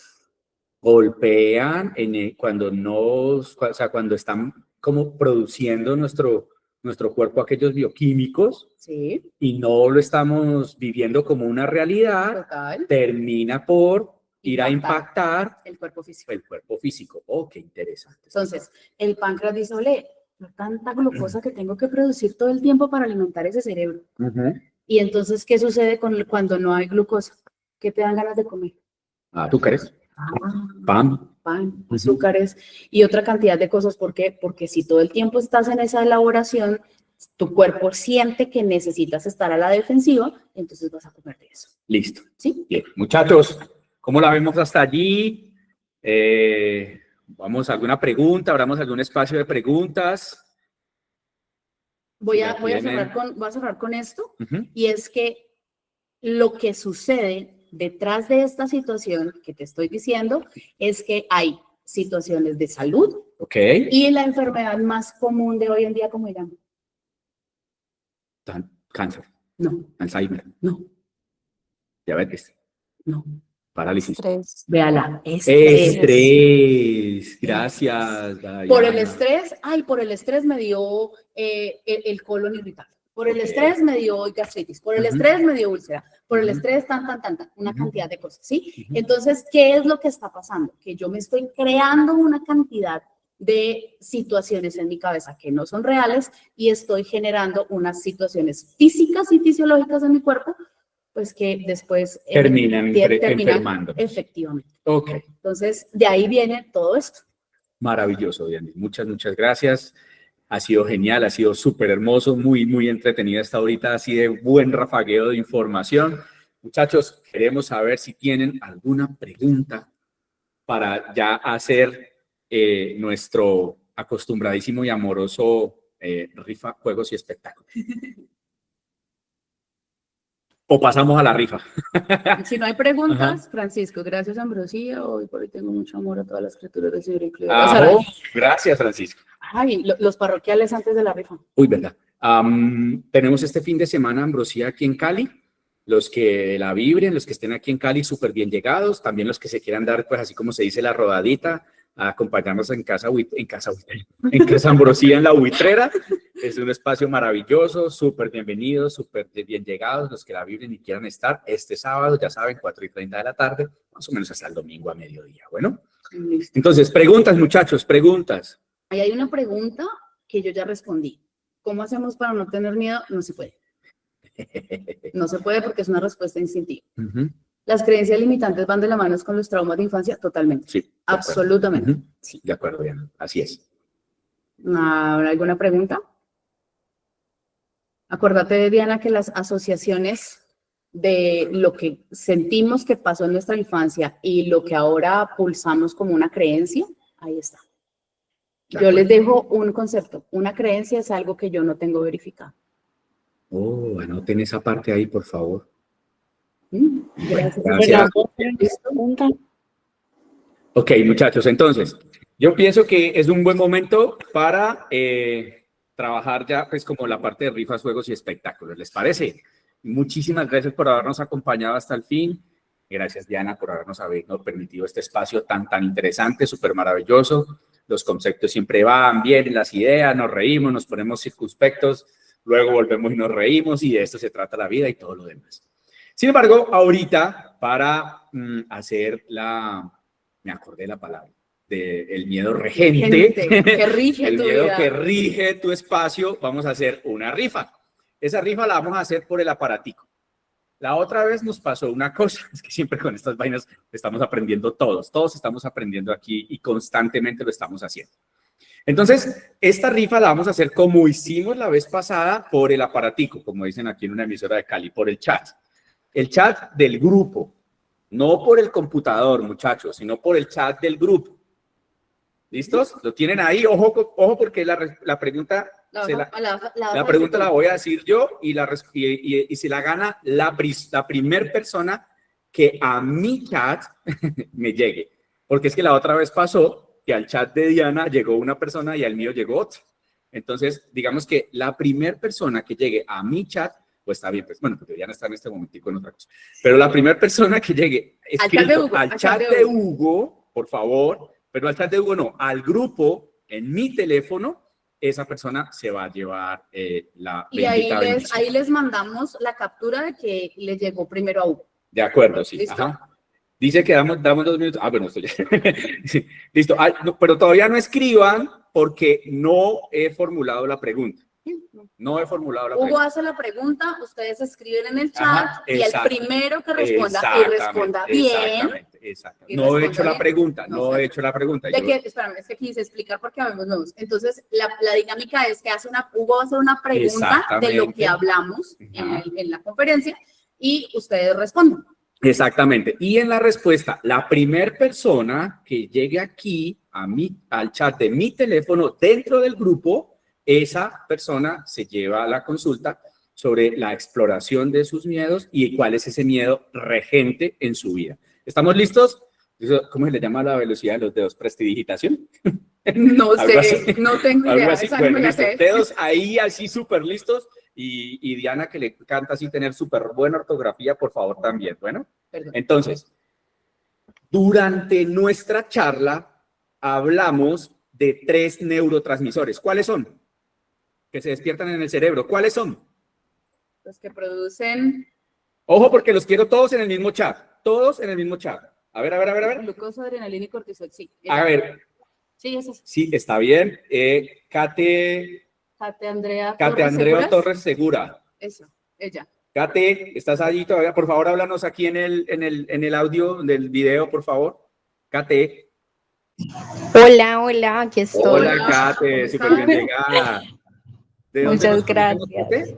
golpean cuando están como produciendo nuestro cuerpo aquellos bioquímicos, sí, y no lo estamos viviendo como una realidad. Total. Termina por ir a impactar el cuerpo físico. El cuerpo físico. Oh, qué interesante. Entonces, el páncreas dice, ole, tanta glucosa que tengo que producir todo el tiempo para alimentar ese cerebro. Y entonces, ¿qué sucede cuando no hay glucosa? ¿Qué te dan ganas de comer? Azúcares. Pan, azúcares y otra cantidad de cosas. ¿Por qué? Porque si todo el tiempo estás en esa elaboración, tu cuerpo siente que necesitas estar a la defensiva, entonces vas a comer de eso. Listo. ¿Sí? Bien. Muchachos, ¿cómo la vemos hasta allí? ¿Vamos a alguna pregunta? ¿Abramos algún espacio de preguntas? Voy a cerrar con esto, y es que lo que sucede detrás de esta situación que te estoy diciendo es que hay situaciones de salud. Y la enfermedad más común de hoy en día, ¿cómo llaman? Cáncer. No. Alzheimer. No. Diabetes. No, Parálisis. Estrés. véala, estrés. Estrés. Gracias, Por el Diana. estrés, por el estrés me dio el colon irritable. Por el Ok. estrés me dio gastritis. Por el Ujú. estrés me dio úlcera. Por el Ujú. estrés, una Ujú. cantidad de cosas, ¿sí? Ujú. Entonces, ¿qué es lo que está pasando? Que yo me estoy creando una cantidad de situaciones en mi cabeza que no son reales y estoy generando unas situaciones físicas y fisiológicas en mi cuerpo, pues que después Terminan terminan enfermando. efectivamente. Ok. Entonces, de ahí viene todo esto. Maravilloso, Diana. Muchas, muchas gracias. Ha sido genial, ha sido súper hermoso, muy, muy entretenida esta horita, así de buen rafagueo de información. Muchachos, queremos saber si tienen alguna pregunta para ya hacer nuestro acostumbradísimo y amoroso rifa, juegos y espectáculos. O pasamos a la rifa. Si no hay preguntas, Francisco, gracias Ambrosía, hoy por hoy tengo mucho amor a todas las criaturas de Ciudad incluidas. Ajo. Gracias, Francisco. Ay, los parroquiales antes de la rifa. Uy, verdad. Tenemos este fin de semana Ambrosía aquí en Cali. Los que la vibren, los que estén aquí en Cali, súper bien llegados. También los que se quieran dar, pues así como se dice, la rodadita, a acompañarnos en casa Ambrosía en la Buitrera. Es un espacio maravilloso, súper bienvenidos, súper bien llegados. Los que la vibren y quieran estar este sábado, ya saben, 4:30 de la tarde, más o menos hasta el domingo a mediodía. Bueno, Listo. entonces, preguntas, muchachos, preguntas. Ahí hay una pregunta que yo ya respondí. ¿Cómo hacemos para no tener miedo? No se puede. No se puede porque es una respuesta instintiva. Ujú. ¿Las creencias limitantes van de la mano con los traumas de infancia? Totalmente. Sí, de acuerdo. Absolutamente. Ujú. Sí. De acuerdo, Diana. Así es. ¿Habrá alguna pregunta? Acuérdate, Diana, que las asociaciones de lo que sentimos que pasó en nuestra infancia y lo que ahora pulsamos como una creencia, ahí está. Yo les dejo un concepto. Una creencia es algo que yo no tengo verificado. Oh, anoten esa parte ahí, por favor. Gracias. Gracias. Pregunta. Ok, muchachos, entonces, yo pienso que es un buen momento para trabajar ya, pues, como la parte de rifas, juegos y espectáculos. ¿Les parece? Muchísimas gracias por habernos acompañado hasta el fin. Gracias, Diana, por habernos permitido este espacio tan interesante, súper maravilloso. Los conceptos siempre van bien, las ideas, nos reímos, nos ponemos circunspectos, luego volvemos y nos reímos y de esto se trata la vida y todo lo demás. Sin embargo, ahorita, para hacer me acordé de la palabra, del miedo regente, que rige el tu miedo vida. que rige tu espacio, vamos a hacer una rifa. Esa rifa la vamos a hacer por el aparatico. La otra vez nos pasó una cosa, es que siempre con estas vainas estamos aprendiendo todos estamos aprendiendo aquí y constantemente lo estamos haciendo. Entonces, esta rifa la vamos a hacer como hicimos la vez pasada por el aparatico, como dicen aquí en una emisora de Cali, por el chat. El chat del grupo, no por el computador, muchachos, sino por el chat del grupo. ¿Listos? ¿Lo tienen ahí? Ojo porque la pregunta... La pregunta la voy a decir yo y se la gana la primer persona que a mi chat me llegue. Porque es que la otra vez pasó que al chat de Diana llegó una persona y al mío llegó otra. Entonces, digamos que la primer persona que llegue a mi chat, pues está bien, pues bueno, porque Diana está en este momentico en otra cosa. Pero la primera persona que llegue escrito al chat de Hugo, por favor, pero al chat de Hugo no, al grupo en mi teléfono, esa persona se va a llevar la bendita bendición. Ahí les mandamos la captura de que le llegó primero a Hugo. De acuerdo, sí. ¿Listo? Ajá. Dice que damos 2 minutos. Ah, bueno, esto ya. Sí, listo. No, pero todavía no escriban porque no he formulado la pregunta. No he formulado la Hugo pregunta. hace la pregunta, ustedes escriben en el chat. Ajá, y el primero que responda y responda bien. Exactamente. No he hecho la pregunta, no he hecho la pregunta. Espérame, es que quise explicar porque habemos nuevos. Entonces, la dinámica es que Hugo va a hacer una pregunta de lo que hablamos en la conferencia y ustedes responden. Exactamente. Y en la respuesta, la primer persona que llegue aquí al chat de mi teléfono dentro del grupo, esa persona se lleva la consulta sobre la exploración de sus miedos y cuál es ese miedo regente en su vida. ¿Estamos listos? ¿Cómo se le llama la velocidad de los dedos? ¿Prestidigitación? No sé, no tengo idea. Algo así. Bueno, listo. Dedos ahí así súper listos. y Diana, que le encanta así tener súper buena ortografía, por favor, también. Bueno, Perdón. entonces, durante nuestra charla hablamos de 3 neurotransmisores. ¿Cuáles son? Que se despiertan en el cerebro. ¿Cuáles son? Los que producen Ojo, porque los quiero todos en el mismo chat. Todos en el mismo chat. A ver. glucosa, adrenalina y cortisol. Sí. A ver. Sí, eso es. Sí, está bien. Kate Andrea Andrea Torres Segura. Eso, ella. Kate, ¿estás allí todavía? Por favor, háblanos aquí en el audio del video, por favor. Kate. Hola, aquí estoy. Hola, Kate, súper bien llegada. ¿De dónde Muchas nos conocemos, gracias. Kate?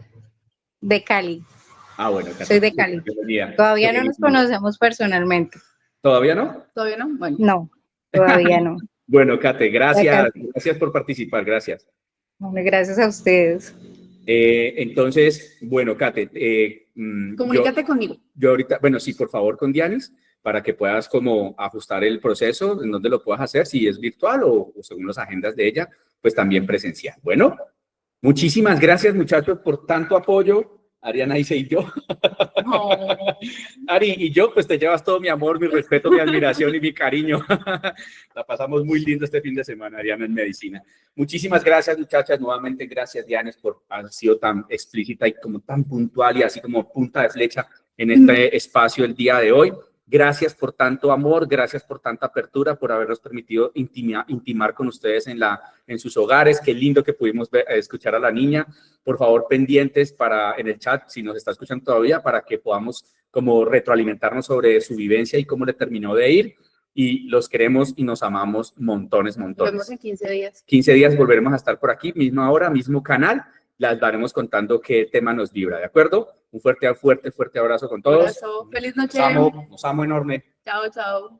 De Cali. Ah, bueno, Kate. Soy de Cali. Bienvenida. Todavía no nos conocemos personalmente. ¿Todavía no? ¿Todavía no? Bueno. No, todavía no. Bueno, Kate, gracias. Casi. Gracias por participar, gracias. Bueno, gracias a ustedes. Entonces, bueno, Kate, Comunícate conmigo. yo ahorita, bueno, sí, por favor, con Dianis, para que puedas como ajustar el proceso, en donde lo puedas hacer, si es virtual o según las agendas de ella, pues también presencial. Bueno, muchísimas gracias, muchachos, por tanto apoyo. Ariana dice, y yo. No. Ari, y yo, pues te llevas todo mi amor, mi respeto, mi admiración y mi cariño. La pasamos muy lindo este fin de semana, Ariana, en medicina. Muchísimas gracias, muchachas. Nuevamente, gracias, Dianes, por haber sido tan explícita y como tan puntual y así como punta de flecha en este espacio el día de hoy. Gracias por tanto amor, gracias por tanta apertura, por habernos permitido intimar con ustedes en sus hogares. Qué lindo que pudimos escuchar a la niña. Por favor, pendientes en el chat, si nos está escuchando todavía, para que podamos como retroalimentarnos sobre su vivencia y cómo le terminó de ir. Y los queremos y nos amamos montones. Nos vemos en 15 días. 15 días volveremos a estar por aquí, misma hora, mismo canal. Las daremos contando qué tema nos vibra, ¿de acuerdo? Un fuerte abrazo con todos. Abrazo. Feliz noche. Los amo enorme. Chao, chao.